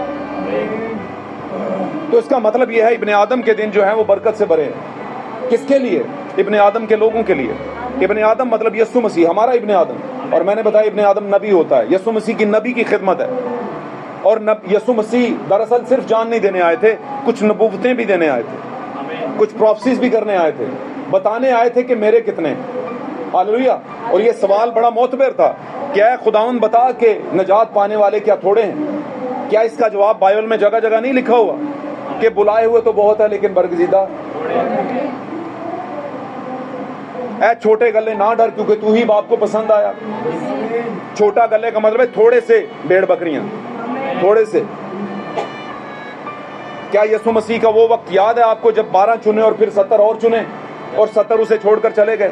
تو اس کا مطلب یہ ہے ابن آدم کے دن جو ہیں وہ برکت سے بھرے ہیں۔ کس کے لیے؟ ابن آدم کے لوگوں کے لیے۔ ابن آدم مطلب یسوع مسیح، ہمارا ابن آدم، اور میں نے بتایا ابن آدم نبی ہوتا ہے، یسوع مسیح کی نبی کی خدمت ہے۔ اور یسوع مسیح دراصل صرف جان نہیں دینے آئے تھے، کچھ نبوتیں بھی دینے آئے تھے، کچھ پروفیسیز بھی کرنے آئے تھے، بتانے آئے تھے کہ میرے کتنے۔ ہاللویا۔ اور یہ سوال بڑا معتبر تھا، کیا خداوند بتا کہ نجات پانے والے کیا تھوڑے ہیں؟ کیا اس کا جواب بائبل میں جگہ جگہ نہیں لکھا ہوا کہ بلائے ہوئے تو بہت ہے لیکن برگزیدہ؟ اے چھوٹے گلے نہ ڈر کیونکہ تو ہی باپ کو پسند آیا۔ چھوٹا گلے کا مطلب ہے تھوڑے سے بھیڑ بکریاں، تھوڑے سے۔ کیا یسوع مسیح کا وہ وقت یاد ہے آپ کو جب 12 چنے اور پھر 70 اور چنے اور 70 اسے چھوڑ کر چلے گئے؟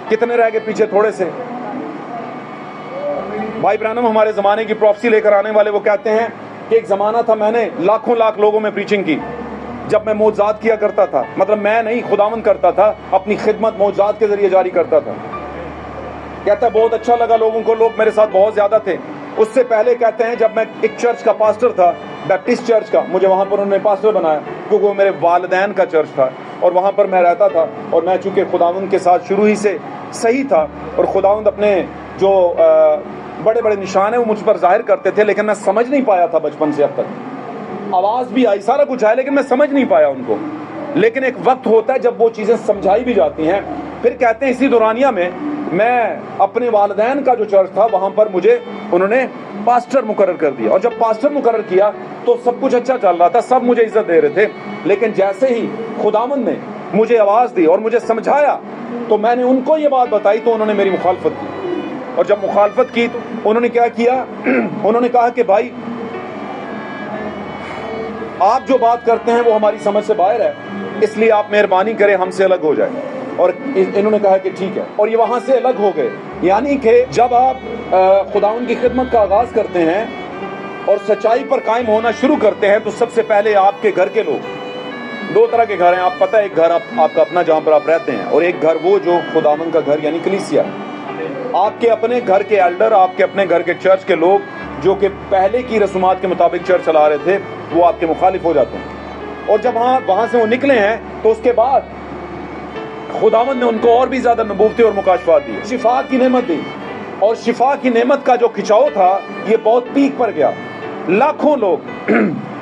کتنے رہ گئے پیچھے؟ تھوڑے سے۔ بھائی برانم ہمارے زمانے کی پروفیسی لے کر آنے والے وہ کہتے ہیں کہ ایک زمانہ تھا میں نے لاکھوں لاکھ لوگوں میں پریچنگ کی جب میں معجزات کیا کرتا تھا، مطلب میں نہیں، خداوند کرتا تھا، اپنی خدمت معجزات کے ذریعے جاری کرتا تھا۔ کہتا ہے بہت اچھا لگا لوگوں کو، لوگ میرے ساتھ بہت زیادہ تھے۔ اس سے پہلے کہتے ہیں جب میں ایک چرچ کا پاسٹر تھا، بیپٹسٹ چرچ کا، مجھے وہاں پر انہوں نے پاسٹر بنایا کیونکہ وہ میرے والدین کا چرچ تھا اور وہاں پر میں رہتا تھا، اور میں چونکہ خداوند کے ساتھ شروع ہی سے صحیح تھا اور خداوند اپنے جو بڑے بڑے نشان ہیں وہ مجھ پر ظاہر کرتے تھے، لیکن میں سمجھ نہیں پایا تھا بچپن سے اب تک۔ آواز بھی آئی، سارا کچھ آیا، لیکن میں سمجھ نہیں پایا ان کو۔ لیکن ایک وقت ہوتا ہے جب وہ چیزیں سمجھائی بھی جاتی ہیں۔ پھر کہتے ہیں اسی دورانیہ میں میں اپنے والدین کا جو چرچ تھا وہاں پر مجھے انہوں نے پاسٹر مقرر کر دیا، اور جب پاسٹر مقرر کیا تو سب کچھ اچھا چل رہا تھا، سب مجھے عزت دے رہے تھے، لیکن جیسے ہی خداوند نے مجھے آواز دی اور مجھے سمجھایا تو میں نے ان کو یہ بات بتائی تو انہوں نے میری مخالفت کی۔ اور جب مخالفت کی تو انہوں نے کیا کیا؟ انہوں نے کہا کہ بھائی آپ جو بات کرتے ہیں وہ ہماری سمجھ سے باہر ہے، اس لیے آپ مہربانی کریں ہم سے الگ ہو جائیں۔ اور انہوں نے کہا کہ ٹھیک ہے، اور یہ وہاں سے الگ ہو گئے۔ یعنی کہ جب آپ خداوند کی خدمت کا آغاز کرتے ہیں اور سچائی پر قائم ہونا شروع کرتے ہیں تو سب سے پہلے آپ کے گھر کے لوگ، دو طرح کے گھر ہیں، آپ پتہ ہے، ایک گھر آپ کا اپنا جہاں پر آپ رہتے ہیں، اور ایک گھر وہ جو خداوند کا گھر یعنی کلیسیا۔ آپ کے اپنے گھر کے ایلڈر، آپ کے اپنے گھر کے چرچ کے لوگ جو کہ پہلے کی رسومات کے مطابق چرچ چلا رہے تھے وہ آپ کے مخالف ہو جاتے ہیں، اور جب وہاں سے وہ نکلے ہیں تو اس کے بعد خداوند نے ان کو اور بھی زیادہ نبوتیں اور مکاشفات دی، شفا کی نعمت دی، اور شفا کی نعمت کا جو کھچاؤ تھا یہ بہت پیک پر گیا، لاکھوں لوگ۔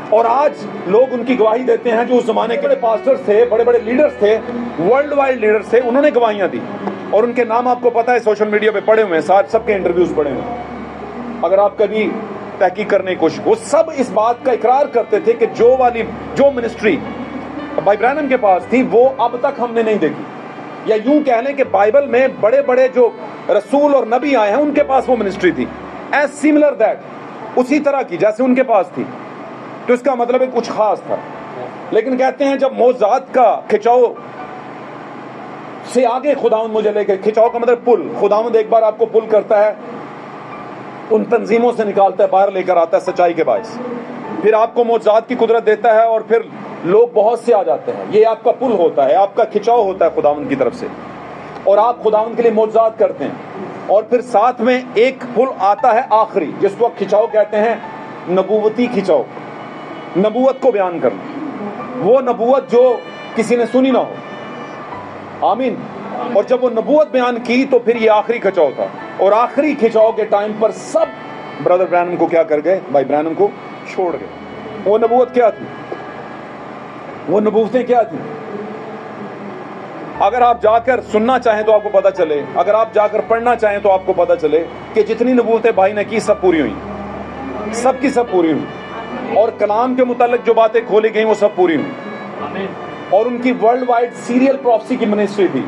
اور آج لوگ ان کی گواہی دیتے ہیں جو اس زمانے کے بڑے پاسٹرز تھے، بڑے بڑے لیڈرز تھے، ورلڈ وائڈ لیڈرز تھے، انہوں نے گواہیاں دی، اور ان کے نام آپ کو پتہ ہے سوشل میڈیا پہ پڑے ہوئے ہیں، سب کے انٹرویوز پڑے ہوئے ہیں، اگر آپ کبھی تحقیق کرنے کی کوشش، وہ سب اس بات کا اقرار کرتے تھے کہ جو منسٹری بھائی برانم کے پاس تھی وہ اب تک ہم نے نہیں دیکھی، یا یوں کہہ لیں کہ بائبل میں بڑے بڑے جو رسول اور نبی آئے ہیں ان کے پاس وہ منسٹری تھی، ایز سملر دیٹ اسی طرح کی جیسے ان کے پاس تھی، تو اس کا مطلب ہے کچھ خاص تھا. لیکن کہتے ہیں جب معجزات کا کھچاؤ سے آگے خداوند مجھے لے کے، کھچاؤ کا مطلب پل، خداوند ایک بار آپ کو پل کرتا ہے، ان تنظیموں سے نکالتا ہے، باہر لے کر آتا ہے سچائی کے باعث، پھر آپ کو معجزات کی قدرت دیتا ہے اور پھر لوگ بہت سے آ جاتے ہیں. یہ آپ کا پل ہوتا ہے، آپ کا کھچاؤ ہوتا ہے خداوند کی طرف سے، اور آپ خداوند کے لیے معجزات کرتے ہیں. اور پھر ساتھ میں ایک پل آتا ہے آخری، جس کو کھچاؤ کہتے ہیں، نبوتی کھچاؤ، نبوت کو بیان کرنا، وہ نبوت جو کسی نے سنی نہ ہو. آمین. اور جب وہ نبوت بیان کی تو پھر یہ آخری کھچاؤ تھا. اور آخری کھچاؤ کے ٹائم پر سب برادر برانم کو کیا کر گئے؟ بھائی برانم کو چھوڑ گئے. وہ نبوت کیا تھی؟ وہ نبوتیں کیا تھی؟ اگر آپ جا کر سننا چاہیں تو آپ کو پتا چلے، اگر آپ جا کر پڑھنا چاہیں تو آپ کو پتا چلے کہ جتنی نبوتیں بھائی نے کی سب پوری ہوئی، سب کی سب پوری ہوئی. اور کلام کے متعلق جو باتیں کھولی گئیں وہ سب پوری ہوئی. اور ان کی ورلڈ وائڈ سیریل پروفیسی کی منسٹری تھی.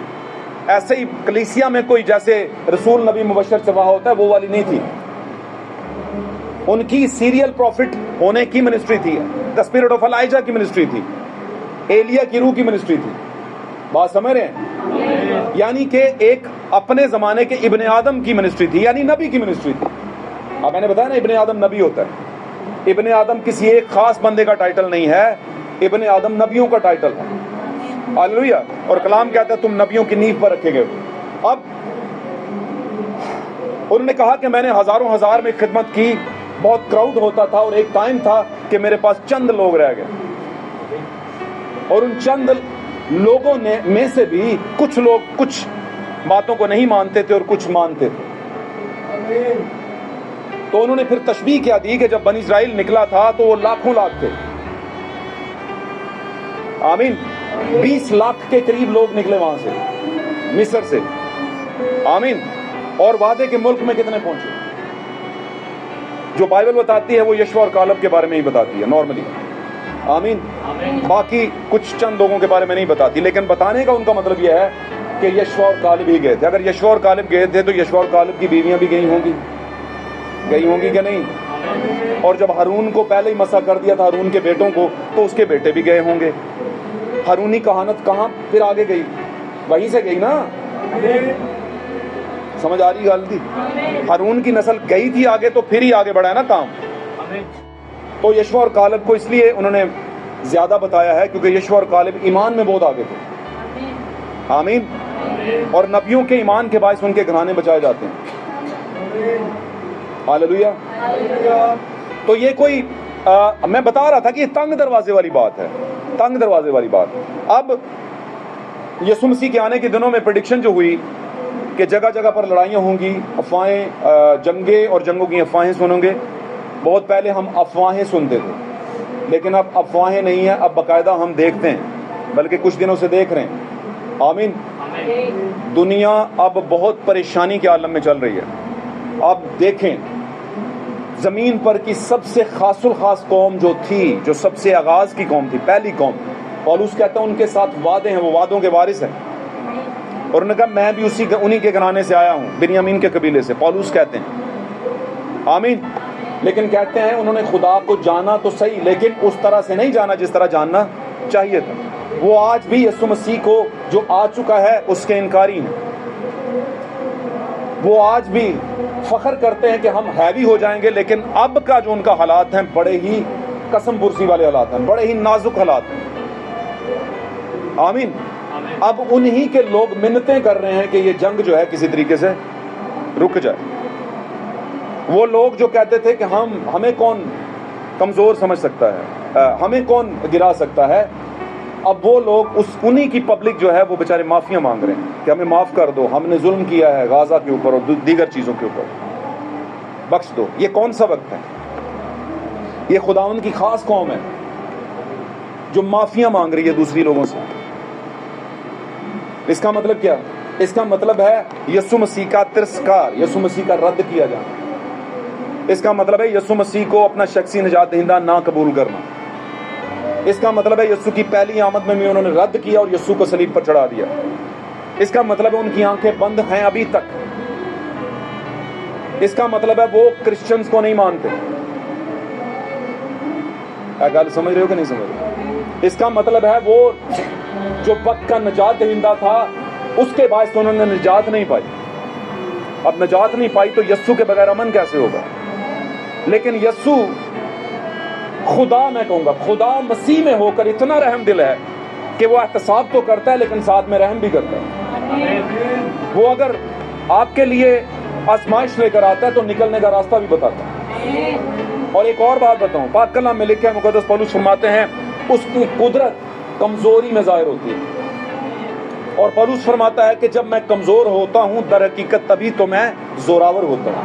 ایسے ہی کلیسیا میں کوئی جیسے رسول نبی مبشر صبح ہوتا ہے وہ والی نہیں تھی. ان کی سیریل پروفٹ ہونے کی منسٹری تھی. دا اسپرٹ آف الائجا کی منسٹری تھی، ایلیا کی روح کی منسٹری تھی. بات سمجھ رہے ہیں؟ یعنی کہ ایک اپنے زمانے کے ابن آدم کی منسٹری تھی، یعنی نبی کی منسٹری تھی. اب میں نے بتایا نا ابن آدم نبی ہوتا ہے. ابن آدم کسی ایک خاص بندے کا ٹائٹل نہیں ہے، ابن آدم نبیوں کا ٹائٹل ہے. ہاللیلویہ. اور کلام کہتا ہے تم نبیوں کی نیو پر رکھے گئے ہو. اب انہوں نے کہا کہ میں نے ہزاروں ہزار میں خدمت کی، بہت کراؤڈ ہوتا تھا، اور ایک ٹائم تھا کہ میرے پاس چند لوگ رہ گئے. اور ان چند لوگوں میں سے بھی کچھ لوگ کچھ باتوں کو نہیں مانتے تھے اور کچھ مانتے تھے. تو انہوں نے پھر تشبیہ کیا دی کہ جب بنی اسرائیل نکلا تھا تو وہ لاکھوں لاکھ تھے. آمین. 20 لاکھ کے قریب لوگ نکلے وہاں سے، مصر سے. آمین. اور وعدے کے ملک میں کتنے پہنچے؟ جو بائبل بتاتی ہے وہ یشوع اور کالب کے بارے میں ہی بتاتی ہے نارملی. آمین. باقی کچھ چند لوگوں کے بارے میں نہیں بتاتی، لیکن بتانے کا ان کا مطلب یہ ہے کہ یشوع اور کالب ہی گئے تھے. اگر یشوع اور کالب گئے تھے تو یشوع اور کالب کی بیویاں بھی گئی ہوں گی کہ نہیں؟ اور جب ہارون کو پہلے ہی مسح کر دیا تھا، ہارون کے بیٹوں کو، تو اس کے بیٹے بھی گئے ہوں گے. ہارونی کہانت کہاں پھر آگے گئی؟ وہیں سے گئی نا. سمجھ آ رہی غلطی؟ ہارون کی نسل گئی تھی آگے تو پھر ہی آگے بڑھا ہے نا کام. تو یشوع اور کالب کو اس لیے انہوں نے زیادہ بتایا ہے کیونکہ یشوع اور کالب ایمان میں بہت آگے تھے. آمین. اور نبیوں کے ایمان کے باعث ان کے گھرانے بچائے جاتے ہیں. ہاللیلویہ. تو یہ کوئی میں بتا رہا تھا کہ یہ تنگ دروازے والی بات ہے، تنگ دروازے والی بات. اب یسوع مسیح کے آنے کے دنوں میں پریڈکشن جو ہوئی کہ جگہ جگہ پر لڑائیاں ہوں گی، افواہیں، جنگیں اور جنگوں کی افواہیں سنیں گے. بہت پہلے ہم افواہیں سنتے تھے، لیکن اب افواہیں نہیں ہیں، اب باقاعدہ ہم دیکھتے ہیں، بلکہ کچھ دنوں سے دیکھ رہے ہیں. آمین. دنیا اب بہت پریشانی کے عالم میں چل رہی ہے. اب دیکھیں زمین پر کی سب سے خاص الخاص قوم جو تھی، جو سب سے آغاز کی قوم تھی، پہلی قوم، پولس کہتا ہے ان کے ساتھ وعدے ہیں، وہ وعدوں کے وارث ہیں. اور انہوں نے کہا میں بھی انہی کے گھرانے سے آیا ہوں، بنیامین کے قبیلے سے، پولس کہتے ہیں. آمین. لیکن کہتے ہیں انہوں نے خدا کو جانا تو صحیح، لیکن اس طرح سے نہیں جانا جس طرح جاننا چاہیے تھا. وہ آج بھی یسوع مسیح کو جو آ چکا ہے اس کے انکاری ہیں. وہ آج بھی فخر کرتے ہیں کہ ہم ہیوی ہو جائیں گے، لیکن اب کا جو ان کا حالات ہیں بڑے ہی قسم پرسی والے حالات ہیں، بڑے ہی نازک حالات ہیں. آمین. اب انہی کے لوگ منتیں کر رہے ہیں کہ یہ جنگ جو ہے کسی طریقے سے رک جائے. وہ لوگ جو کہتے تھے کہ ہمیں کون کمزور سمجھ سکتا ہے، ہمیں کون گرا سکتا ہے، اب وہ لوگ انہی کی پبلک جو ہے وہ بیچارے معافیاں مانگ رہے ہیں کہ ہمیں معاف کر دو، ہم نے ظلم کیا ہے غازہ کے اوپر اور دیگر چیزوں کے اوپر، بخش دو. یہ کون سا وقت ہے؟ یہ خداوند کی خاص قوم ہے جو معافیاں مانگ رہی ہے دوسری لوگوں سے. اس کا مطلب کیا؟ اس کا مطلب ہے یسوع مسیح کا ترسکار، یسوع مسیح کا رد کیا جانا. اس کا مطلب ہے یسوع مسیح کو اپنا شخصی نجات دہندہ نہ قبول کرنا. اس کا مطلب ہے یسوع کی پہلی آمد میں بھی انہوں نے رد کیا اور یسوع کو صلیب پر چڑھا دیا. اس کا مطلب ہے ان کی آنکھیں بند ہیں ابھی تک. اس کا مطلب ہے وہ کرسچنز کو نہیں مانتے. گل سمجھ رہے ہو کہ نہیں سمجھ رہے؟ اس کا مطلب ہے وہ جو وقت کا نجات دہندہ تھا اس کے باعث انہوں نے نجات نہیں پائی. اب نجات نہیں پائی تو یسوع کے بغیر امن کیسے ہوگا؟ لیکن یسوع خدا، میں کہوں گا خدا مسیح میں ہو کر اتنا رحم دل ہے کہ وہ احتساب تو کرتا ہے لیکن ساتھ میں رحم بھی کرتا ہے. وہ اگر آپ کے لیے آزمائش لے کر آتا ہے تو نکلنے کا راستہ بھی بتاتا ہے. اور ایک اور بات بتاؤں، پاک کلام میں لکھا ہے، مقدس پولس فرماتے ہیں اس کی قدرت کمزوری میں ظاہر ہوتی ہے. اور پولس فرماتا ہے کہ جب میں کمزور ہوتا ہوں در حقیقت تبھی تو میں زوراور ہوتا ہوں.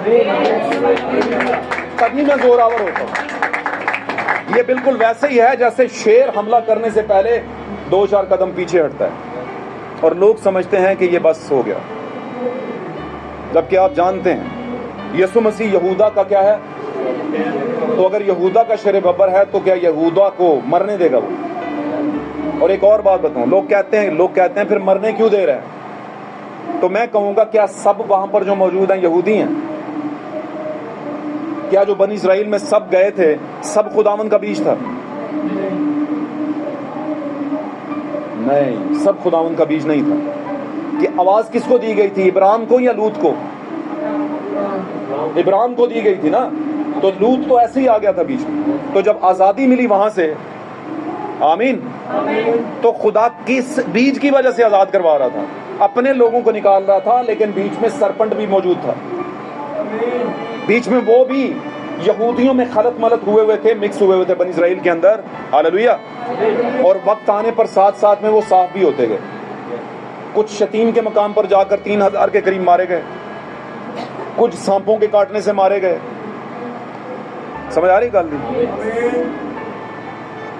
تبھی میں زوراور ہوتا ہوں. یہ بالکل ویسے ہی ہے جیسے شیر حملہ کرنے سے پہلے 2-4 قدم پیچھے ہٹتا ہے اور لوگ سمجھتے ہیں کہ یہ بس ہو گیا، جبکہ آپ جانتے ہیں یسوع مسیح یہودا کا کیا ہے. تو اگر یہودا کا شر ببر ہے تو کیا یہودا کو مرنے دے گا وہ؟ اور ایک اور بات بتاؤں، لوگ کہتے ہیں پھر مرنے کیوں دے رہے ہیں؟ تو میں کہوں گا کیا سب وہاں پر جو موجود ہیں یہودی ہیں؟ کیا جو بنی اسرائیل میں سب گئے تھے سب خداوند کا بیج تھا؟ نہیں، سب خداوند کا بیج نہیں تھا. کہ آواز کس کو دی گئی تھی، ابراہیم کو یا لوط کو؟ ابراہیم کو دی گئی تھی نا. تو لوط تو ایسے ہی آ گیا تھا بیچ میں. تو جب آزادی ملی وہاں سے، آمین، تو خدا کس بیج کی وجہ سے آزاد کروا رہا تھا؟ اپنے لوگوں کو نکال رہا تھا، لیکن بیچ میں سرپنٹ بھی موجود تھا. بیچ میں وہ بھی یہودیوں میں خلط ملط ہوئے تھے، مکس ہوئے تھے بنی اسرائیل کے اندر. ہاللویہ. اور وقت آنے پر ساتھ میں وہ صاف بھی ہوتے گئے. کچھ شتیم کے مقام پر جا کر 3000 کے قریب مارے گئے، کچھ سانپوں کے کاٹنے سے مارے گئے. سمجھ آ رہی گل نہیں؟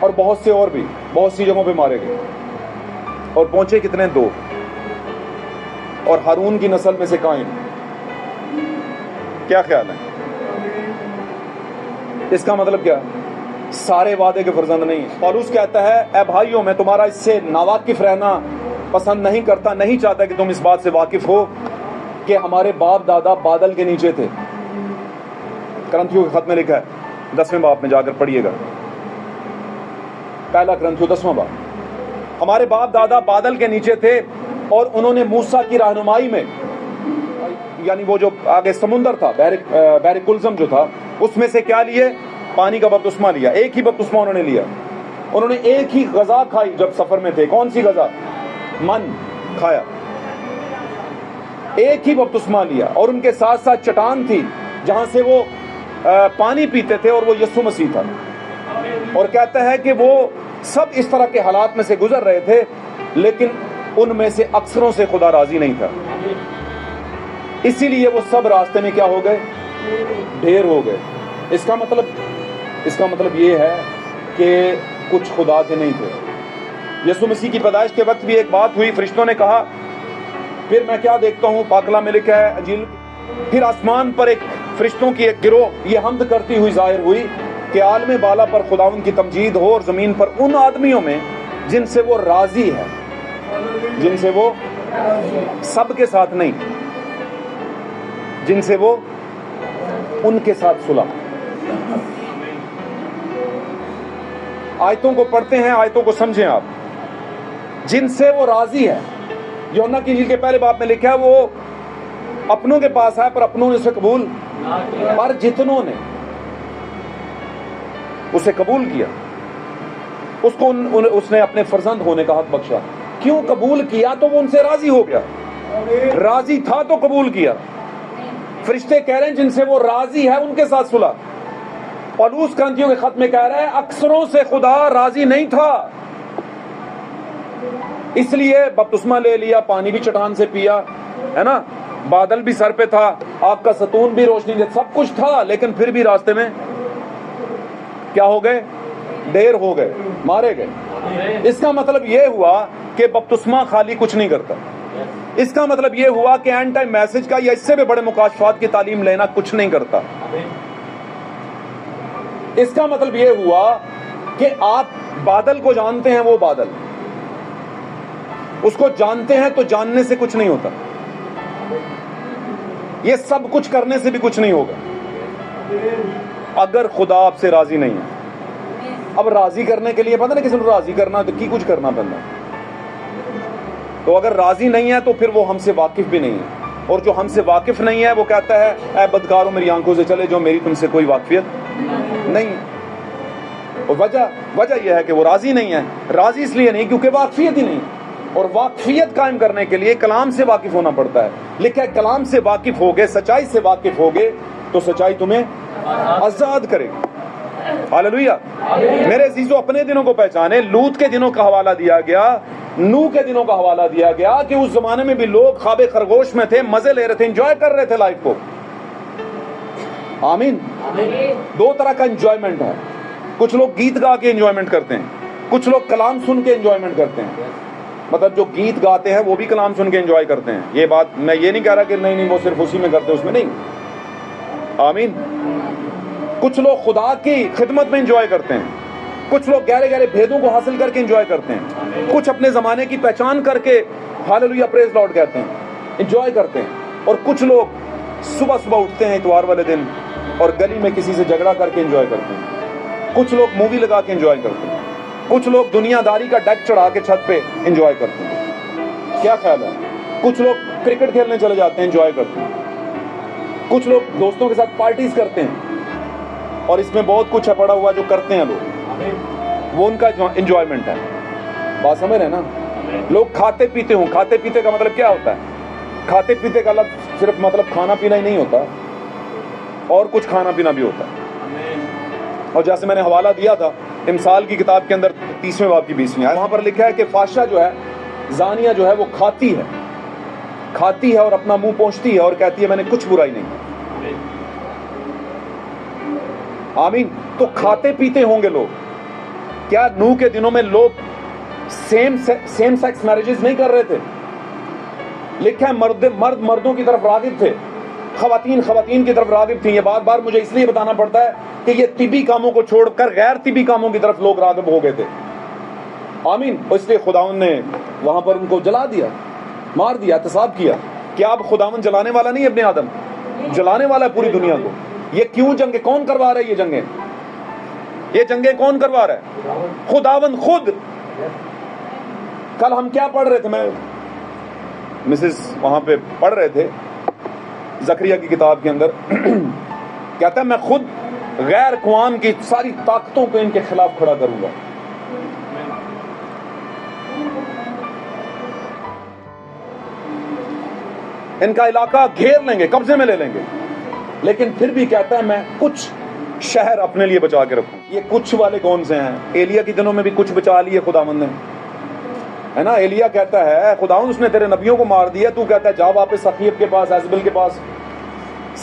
اور بہت سی جگہوں پہ مارے گئے. اور پہنچے کتنے؟ 2. اور ہارون کی نسل میں سے قائم. کیا خیال ہے؟ اس کا مطلب کیا؟ سارے وعدے کے فرزند نہیں. پولس کہتا ہے اے بھائیوں میں تمہارا اس سے ناواقف رہنا پسند نہیں کرتا، نہیں چاہتا کہ تم اس بات سے واقف ہو کہ ہمارے باپ دادا بادل کے نیچے تھے. کرنتھیوں کے خط میں لکھا ہے 10ویں باب میں جا کر پڑھیے گا. پہلا کرنتھیوں 10واں باب. ہمارے باپ دادا بادل کے نیچے تھے اور انہوں نے موسیٰ کی رہنمائی میں، یعنی وہ جو آگے سمندر تھا، بحر کلزم جو تھا، اس میں سے کیا لیے؟ پانی کا بپتسمہ لیا. ایک ہی بپتسمہ انہوں نے لیا. انہوں نے ایک ہی غذا کھائی جب سفر میں تھے. کون سی غذا؟ من کھایا. ایک ہی بپتسمہ لیا. اور ان کے ساتھ ساتھ چٹان تھی جہاں سے وہ پانی پیتے تھے، اور وہ یسوع مسیح تھا. اور کہتا ہے کہ وہ سب اس طرح کے حالات میں سے گزر رہے تھے، لیکن ان میں سے اکثروں سے خدا راضی نہیں تھا. اسی لیے وہ سب راستے میں کیا ہو گئے؟ ڈھیر ہو گئے. اس کا مطلب یہ ہے کہ کچھ خدا کے نہیں تھے. یسوع مسیح کی پیدائش کے وقت بھی ایک بات ہوئی. فرشتوں نے کہا، پھر میں کیا دیکھتا ہوں، پاک کلام میں لکھا ہے انجیل، پھر آسمان پر ایک فرشتوں کی ایک گروہ یہ حمد کرتی ہوئی ظاہر ہوئی کہ عالم بالا پر خداوند کی تمجید ہو، اور زمین پر ان آدمیوں میں جن سے وہ راضی ہے. جن سے وہ، سب کے ساتھ نہیں، جن سے وہ ان کے ساتھ صلح. آیتوں کو پڑھتے ہیں، آیتوں کو سمجھیں آپ. جن سے وہ راضی ہے. یوحنا کی انجیل کے پہلے باب میں لکھا ہے وہ اپنوں کے پاس آئے پر اپنوں نے اسے قبول، پر جتنوں نے اسے قبول کیا اس کو اس نے اپنے فرزند ہونے کا حق بخشا. کیوں قبول کیا؟ تو وہ ان سے راضی ہو گیا. راضی تھا تو قبول کیا. فرشتے کہہ رہے ہیں جن سے وہ راضی ہے ان کے ساتھ صلح. پولس کرنتھیوں کے خط میں کہہ رہا ہے اکثروں سے خدا راضی نہیں تھا، اس لیے بپتسمہ لے لیا، پانی بھی چٹان سے پیا، ہے نا، بادل بھی سر پہ تھا، آگ کا ستون بھی روشنی دے، سب کچھ تھا، لیکن پھر بھی راستے میں کیا ہو گئے؟ ڈیر ہو گئے، مارے گئے. اس کا مطلب یہ ہوا کہ بپتسمہ خالی کچھ نہیں کرتا. اس کا مطلب یہ ہوا کہ اینڈ ٹائم میسج کا یا اس سے بھی بڑے مکاشفات کی تعلیم لینا کچھ نہیں کرتا. اس کا مطلب یہ ہوا کہ آپ بادل کو جانتے ہیں، وہ بادل اس کو جانتے ہیں تو جاننے سے کچھ نہیں ہوتا. یہ سب کچھ کرنے سے بھی کچھ نہیں ہوگا اگر خدا آپ سے راضی نہیں ہے. اب راضی کرنے کے لیے پتہ نہیں کسی کو راضی کرنا تو کی کچھ کرنا پڑتا ہے. تو اگر راضی نہیں ہے تو پھر وہ ہم سے واقف بھی نہیں ہے, اور جو ہم سے واقف نہیں ہے وہ کہتا ہے اے بدکاروں میری آنکھوں سے چلے جو میری تم سے کوئی واقفیت نہیں ہے. اور وجہ یہ ہے کہ وہ راضی نہیں ہے. راضی اس لیے نہیں کیونکہ واقفیت ہی نہیں, اور واقفیت قائم کرنے کے لیے کلام سے واقف ہونا پڑتا ہے. لکھا ہے کلام سے واقف ہوگے, سچائی سے واقف ہوگے تو سچائی تمہیں آزاد کرے گی. ہاللویا. میرے عزیزو اپنے دنوں کو پہچانے. لوط کے دنوں کا حوالہ دیا گیا, نوح کے دنوں کا حوالہ دیا گیا کہ اس زمانے میں بھی لوگ خواب خرگوش میں تھے, مزے لے رہے تھے, انجوائے کر رہے تھے لائف کو. آمین. دو طرح کا انجوائمنٹ ہے. کچھ لوگ گیت گا کے انجوائمنٹ کرتے ہیں, کچھ لوگ کلام سن کے انجوائمنٹ کرتے ہیں. مطلب جو گیت گاتے ہیں وہ بھی کلام سن کے انجوائے کرتے ہیں. یہ بات میں یہ نہیں کہہ رہا کہ نہیں وہ صرف اسی میں کرتے, اس میں نہیں. آمین. کچھ لوگ خدا کی خدمت میں انجوائے کرتے ہیں, کچھ لوگ گہرے گہرے بھیدوں کو حاصل کر کے انجوائے کرتے ہیں, کچھ اپنے زمانے کی پہچان کر کے ہاللویا پریز لارڈ کہتے ہیں, انجوائے کرتے ہیں. اور کچھ لوگ صبح صبح اٹھتے ہیں اتوار والے دن اور گلی میں کسی سے جھگڑا کر کے انجوائے کرتے ہیں. کچھ لوگ مووی لگا کے انجوائے کرتے ہیں. کچھ لوگ دنیا داری کا ڈیک چڑھا کے چھت پہ انجوائے کرتے ہیں. کیا خیال ہے؟ کچھ لوگ کرکٹ کھیلنے چلے جاتے ہیں, انجوائے کرتے ہیں. کچھ لوگ دوستوں کے ساتھ پارٹیز کرتے ہیں, اور اس میں بہت کچھ ہے پڑا ہوا جو کرتے ہیں لوگ, وہ ان کا انجوائمنٹ ہے. بات سمجھ رہے ہیں نا؟ لوگ کھاتے پیتے ہوں. کھاتے پیتے کا مطلب کیا ہوتا ہے؟ کھاتے پیتے کا لفظ صرف مطلب کھانا پینا ہی نہیں ہوتا, اور کچھ کھانا پینا بھی ہوتا ہے. اور جیسے میں نے حوالہ دیا تھا امثال کی کتاب کے اندر 30ویں باب کی 20ویں آیت, وہاں پر لکھا ہے کہ فاشا جو ہے, زانیہ جو ہے, وہ کھاتی ہے اور اپنا منہ پونچھتی ہے اور کہتی ہے میں نے کچھ برائی نہیں. آمین. تو کھاتے پیتے ہوں گے لوگ. کیا نوح کے دنوں میں لوگ سیم سیکس میرجز نہیں کر رہے تھے؟ لکھا ہے مرد مردوں کی طرف راغب تھے, خواتین کی طرف راغب تھیں. یہ بار بار مجھے اس لیے بتانا پڑتا ہے کہ یہ طبی کاموں کو چھوڑ کر غیر طبی کاموں کی طرف لوگ راغب ہو گئے تھے. آمین. اس لیے خداوند نے وہاں پر ان کو جلا دیا, مار دیا, احتساب کیا. کیا اب خداوند جلانے والا نہیں, ابن آدم جلانے والا ہے پوری دنیا کو. یہ کیوں جنگیں کون کروا رہا ہے؟ یہ جنگیں کون کروا رہا ہے؟ خداوند خود. کل ہم کیا پڑھ رہے تھے, میں مسز وہاں پہ پڑھ رہے تھے زکریا کی کتاب کے اندر, کہتا ہے میں خود غیر اقوام کی ساری طاقتوں کو ان کے خلاف کھڑا کروں گا. ان کا علاقہ گھیر لیں گے, قبضے میں لے لیں گے. لیکن پھر بھی کہتا ہے میں کچھ شہر اپنے لیے بچا کے رکھوں. یہ کچھ والے کون سے ہیں؟ ایلیا کے دنوں میں بھی کچھ بچا لیے خداوند نے, ہے نا. ایلیا کہتا ہے خداوند اس نے تیرے نبیوں کو مار دیا, تو کہتا ہے جا واپس سخیب کے پاس, ایزبل کے پاس,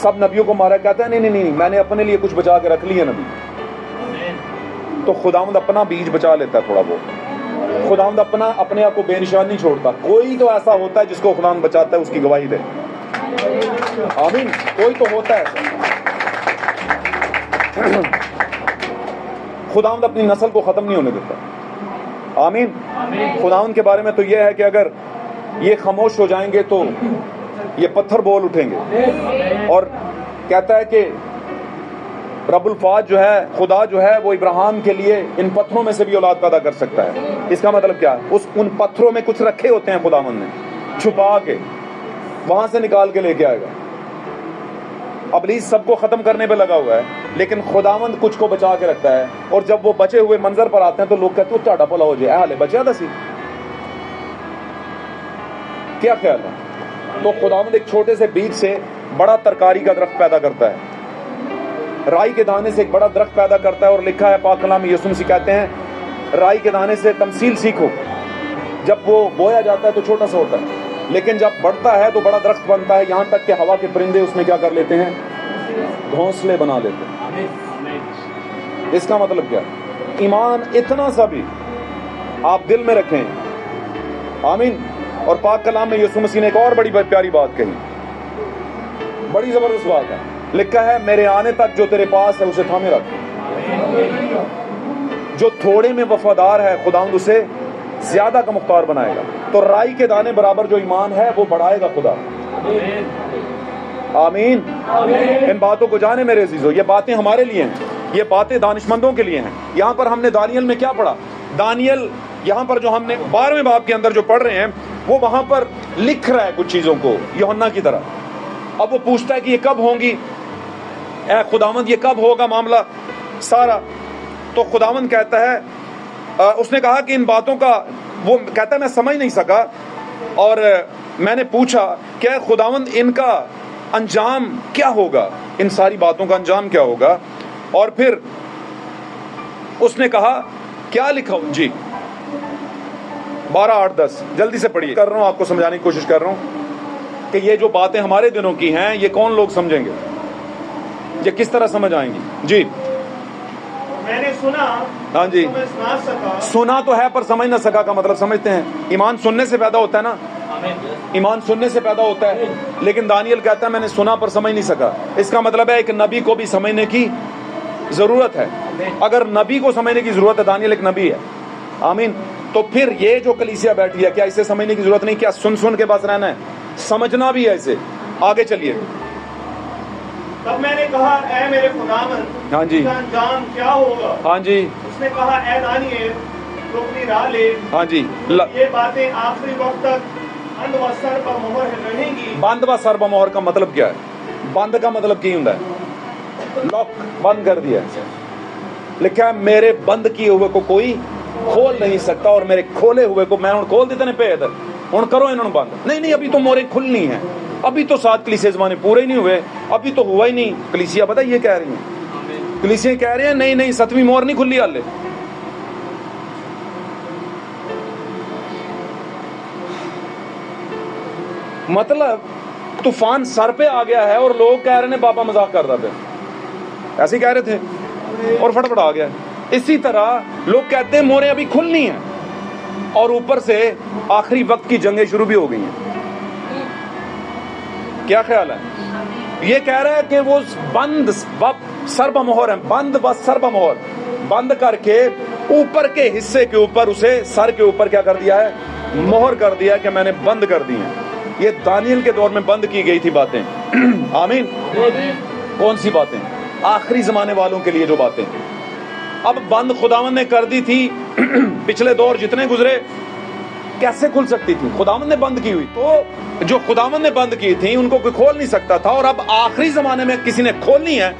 سب نبیوں کو مارا. کہتا ہے نہیں میں نے اپنے لیے کچھ بچا کے رکھ لیا نبی. تو خداوند اپنا بیج بچا لیتا ہے تھوڑا بہت. خداوند اپنے آپ کو بے نشان نہیں چھوڑتا. کوئی تو ایسا ہوتا ہے جس کو خداوند بچاتا ہے, اس کی گواہی دے. آمین. کوئی تو ہوتا ہے ایسا. خداوند اپنی نسل کو ختم نہیں ہونے دیتا. آمین. خداوند کے بارے میں تو یہ ہے کہ اگر یہ خاموش ہو جائیں گے تو یہ پتھر بول اٹھیں گے. اور کہتا ہے کہ رب الفاظ جو ہے, خدا جو ہے, وہ ابراہیم کے لیے ان پتھروں میں سے بھی اولاد پیدا کر سکتا ہے. اس کا مطلب کیا ہے؟ ان پتھروں میں کچھ رکھے ہوتے ہیں خداوند نے, چھپا کے وہاں سے نکال کے لے کے آئے گا. ابلیس سب کو ختم کرنے پہ لگا ہوا ہے, لیکن خداوند کچھ کو بچا کے رکھتا ہے. اور جب وہ بچے ہوئے منظر پر آتے ہیں تو لوگ کہتے ہیں تہاڈا بھلا ہو جائے, حالے بچیا دا سی. کیا خیال ہے؟ تو خداوند ایک چھوٹے سے بیج سے بڑا ترکاری کا درخت پیدا کرتا ہے, رائی کے دانے سے ایک بڑا درخت پیدا کرتا ہے. اور لکھا ہے پاک کلام میں, یسوع مسیح کہتے ہیں رائی کے دانے سے تمثیل سیکھو. جب وہ بویا جاتا ہے تو چھوٹا سا ہوتا ہے, لیکن جب بڑھتا ہے تو بڑا درخت بنتا ہے, یہاں تک کہ ہوا کے پرندے اس میں کیا کر لیتے ہیں, گھونسلے بنا لیتے ہیں. اس کا مطلب کیا؟ ایمان اتنا سا بھی آپ دل میں رکھیں. آمین. اور پاک کلام میں یسوع مسیح نے ایک اور بڑی پیاری بات کہی, بڑی زبردست بات ہے. لکھا ہے میرے آنے تک جو تیرے پاس ہے اسے تھامے رکھ. جو تھوڑے میں وفادار ہے خداوند اسے زیادہ کا مختار بنائے گا. تو رائی کے دانے برابر جو ایمان ہے وہ بڑھائے گا خدا. آمین. ان باتوں کو جانے میرے عزیزو, یہ باتیں ہمارے لیے ہیں. یہ باتیں دانشمندوں کے لیے ہیں. یہاں پر ہم نے دانیل میں کیا پڑھا؟ دانیل یہاں پر جو ہم نے 12ویں باب کے اندر جو پڑھ رہے ہیں وہ وہاں پر لکھ رہا ہے کچھ چیزوں کو یوحنا کی طرح. اب وہ پوچھتا ہے کہ یہ کب ہوں گی اے خداوند، یہ کب ہوگا معاملہ سارا؟ تو خداوند کہتا ہے اس نے کہا کہ ان باتوں کا، وہ کہتا ہے میں سمجھ نہیں سکا، اور میں نے پوچھا کہ اے خداوند ان کا انجام کیا ہوگا، ان ساری باتوں کا انجام کیا ہوگا؟ اور پھر اس نے کہا کیا لکھا ہوں؟ جی 12:8-10 جلدی سے پڑھیے، کر رہا ہوں آپ کو سمجھانے کی کوشش کر رہا ہوں کہ یہ جو باتیں ہمارے دنوں کی ہیں یہ کون لوگ سمجھیں گے، یہ کس طرح سمجھ آئیں گی؟ جی میں نے سنا، ہاں جی، سمجھ نہ سکا. سنا تو ہے پر سمجھ نہ سکا کا مطلب سمجھتے ہیں؟ ایمان سننے سے پیدا ہوتا ہے نا، ایمان سننے سے پیدا ہوتا ہے. لیکن دانیل کہتا ہے میں نے سنا پر سمجھ نہیں سکا. اس کا مطلب ہے ایک نبی کو بھی سمجھنے کی ضرورت ہے. اگر نبی کو سمجھنے کی ضرورت ہے، دانیل ایک نبی ہے، آمین، تو پھر یہ جو کلیسیا بیٹھی ہے کیا اسے سمجھنے کی ضرورت نہیں؟ کیا سن کے بس رہنا ہے؟ سمجھنا بھی ہے اسے. آگے چلیے. تب میں نے کہا اے میرے خداوند، ہاں جی، اس کا انجام کیا ہوگا؟ ہاں جی، اس نے کہا اے دانیل تو اپنی راہ لے، ہاں جی. یہ باتیں آخری وقت تک بند و سر پر مہر رہیں گی. بند و سر بمہر کا مطلب کیا ہے؟ بند کا مطلب کی ہوتا ہے؟ لاک، بند کر دیا. لکھا ہے میرے بند کیے ہوئے کو کوئی کھول نہیں سکتا، اور میرے کھولے ہوئے کو میں کھول دیتے نے پید. ہوں کرو انہوں نے بند. نہیں ابھی تو موریں کھلنی ہیں، ابھی تو 7 کلیسیا زمانے پورے ہی نہیں ہوئے، ابھی تو ہوا ہی نہیں. کلیسیا پتہ یہ کہہ رہی ہیں، کلیسیا کہہ رہے ہیں نہیں 7ویں مہر نہیں کھلی ہالے. مطلب طوفان سر پہ آ گیا ہے اور لوگ کہہ رہے ہیں بابا مذاق کر رہا تھا، ایسے ہی کہہ رہے تھے اور فٹافٹ آ گیا. اسی طرح لوگ کہتے ہیں موریں ابھی کھلنی ہیں، اور اوپر سے آخری وقت کی جنگیں شروع بھی ہو گئی ہیں. کیا خیال ہے؟ یہ کہہ رہا ہے کہ وہ بند سر بمہر ہے، بند بس سر بمہر، بند کر کے اوپر کے حصے کے اوپر اسے سر کے اوپر کیا کر دیا ہے؟ مہر کر دیا ہے کہ میں نے بند کر دی ہیں. یہ دانیل کے دور میں بند کی گئی تھی باتیں. آمین. کون سی باتیں؟ آخری زمانے والوں کے لیے جو باتیں اب بند خداوند نے کر دی تھی. پچھلے دور جتنے گزرے کیسے کھل سکتی تھی؟ خداوند نے بند کی ہوئی. تو جو خداوند نے بند کی تھی ان کو کوئی کھول نہیں سکتا تھا، اور اب آخری زمانے میں کسی نے کھولنی ہے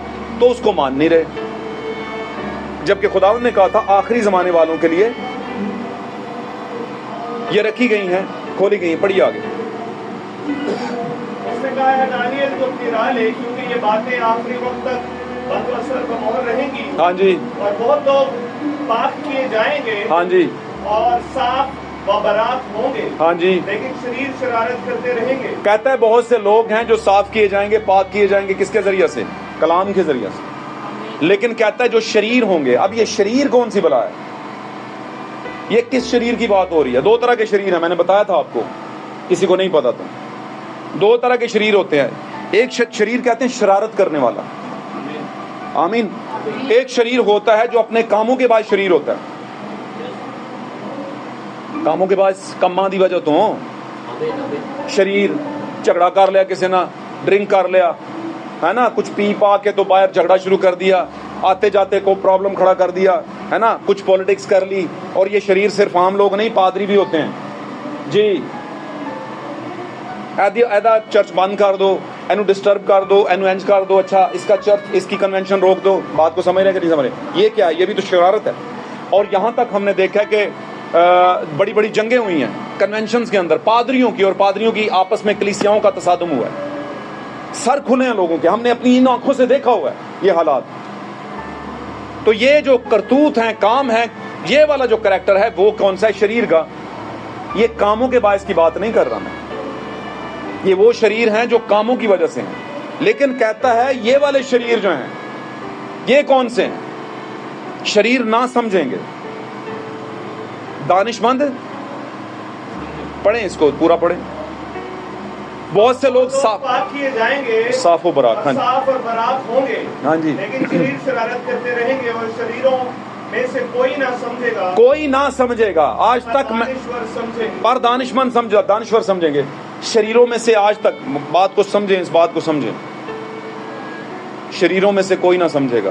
تو اس کو مان نہیں رہے، جبکہ خداوند نے کہا تھا آخری زمانے والوں کے لیے یہ رکھی گئی ہیں، کھولی گئی ہیں. پڑھیے آگے. اس نے کہا ہے دانیل تو اپنی راہ لے، کیونکہ یہ باتیں آخری وقت تک بند و سر پر مہر رہیں گی. ہاں جی، اور بہت لوگ پاک کیے جائیں گے، ہاں جی، اور صاف و برات ہوں گے، ہاں جی. لیکن شریر شرارت کرتے رہیں گے. کہتا ہے بہت سے لوگ ہیں جو صاف کیے جائیں گے، پاک کیے جائیں گے. کس کے ذریعے سے؟ کلام کے ذریعے سے. لیکن کہتا ہے جو شریر ہوں گے. اب یہ شریر کون سی بلا ہے؟ یہ کس شریر کی بات ہو رہی ہے؟ 2 طرح کے شریر ہیں، میں نے بتایا تھا آپ کو، کسی کو نہیں پتا تھا. 2 طرح کے شریر ہوتے ہیں. ایک شریر کہتے ہیں شرارت کرنے والا، آمین. ایک شریر ہوتا ہے جو اپنے کاموں کے باعث شریر ہوتا ہے. کاموں کے باعث کماں دی وجہ تو شریر جھگڑا کر لیا، کسی نے ڈرنک کر لیا ہے نا، کچھ پی پا کے تو باہر جھگڑا شروع کر دیا، آتے جاتے کو پرابلم کھڑا کر دیا ہے نا، کچھ پولیٹکس کر لی. اور یہ شریر صرف عام لوگ نہیں، پادری بھی ہوتے ہیں. جی ایدا چرچ بند کر دو، اینو ڈسٹرب کر دو، اینو انج کر دو، اچھا اس کا چرچ اس کی کنونشن روک دو. بات کو سمجھ رہے کہ نہیں سمجھ رہے؟ یہ کیا ہے؟ یہ بھی تو شرارت ہے. اور یہاں تک ہم نے دیکھا کہ بڑی بڑی جنگیں ہوئی ہیں کنونشنز کے اندر، پادریوں کی اور پادریوں کی آپس میں کلیسیاؤں کا تصادم ہوا ہے. سر کھلے ہیں لوگوں کے، ہم نے اپنی ان آنکھوں سے دیکھا ہوا ہے یہ حالات. تو یہ جو کرتوت ہیں، کام ہیں، یہ والا جو کریکٹر ہے وہ کون سا ہے؟ شریر کا. یہ کاموں کے باعث کی بات نہیں کر رہا میں، یہ وہ شریر ہیں جو کاموں کی وجہ سے ہیں. لیکن کہتا ہے یہ والے شریر جو ہیں یہ کون سے ہیں؟ شریر نہ سمجھیں گے. دانش مند پڑھیں اس کو پورا پڑھیں. بہت سے لوگ پاک کیے جائیں گے، صاف و برات، اور صاف اور برات ہوں گے، ہاں جی، لیکن شریر شرارت کرتے رہیں گے، اور شریروں میں سے کوئی نہ سمجھے گا، کوئی نہ سمجھے گا. آج تک میں دانشور سمجھیں گے. پر دانشمند سمجھا، دانشور سمجھیں گے. شریروں میں سے آج تک بات کو سمجھیں، اس بات کو سمجھیں، شریروں میں سے کوئی نہ سمجھے گا.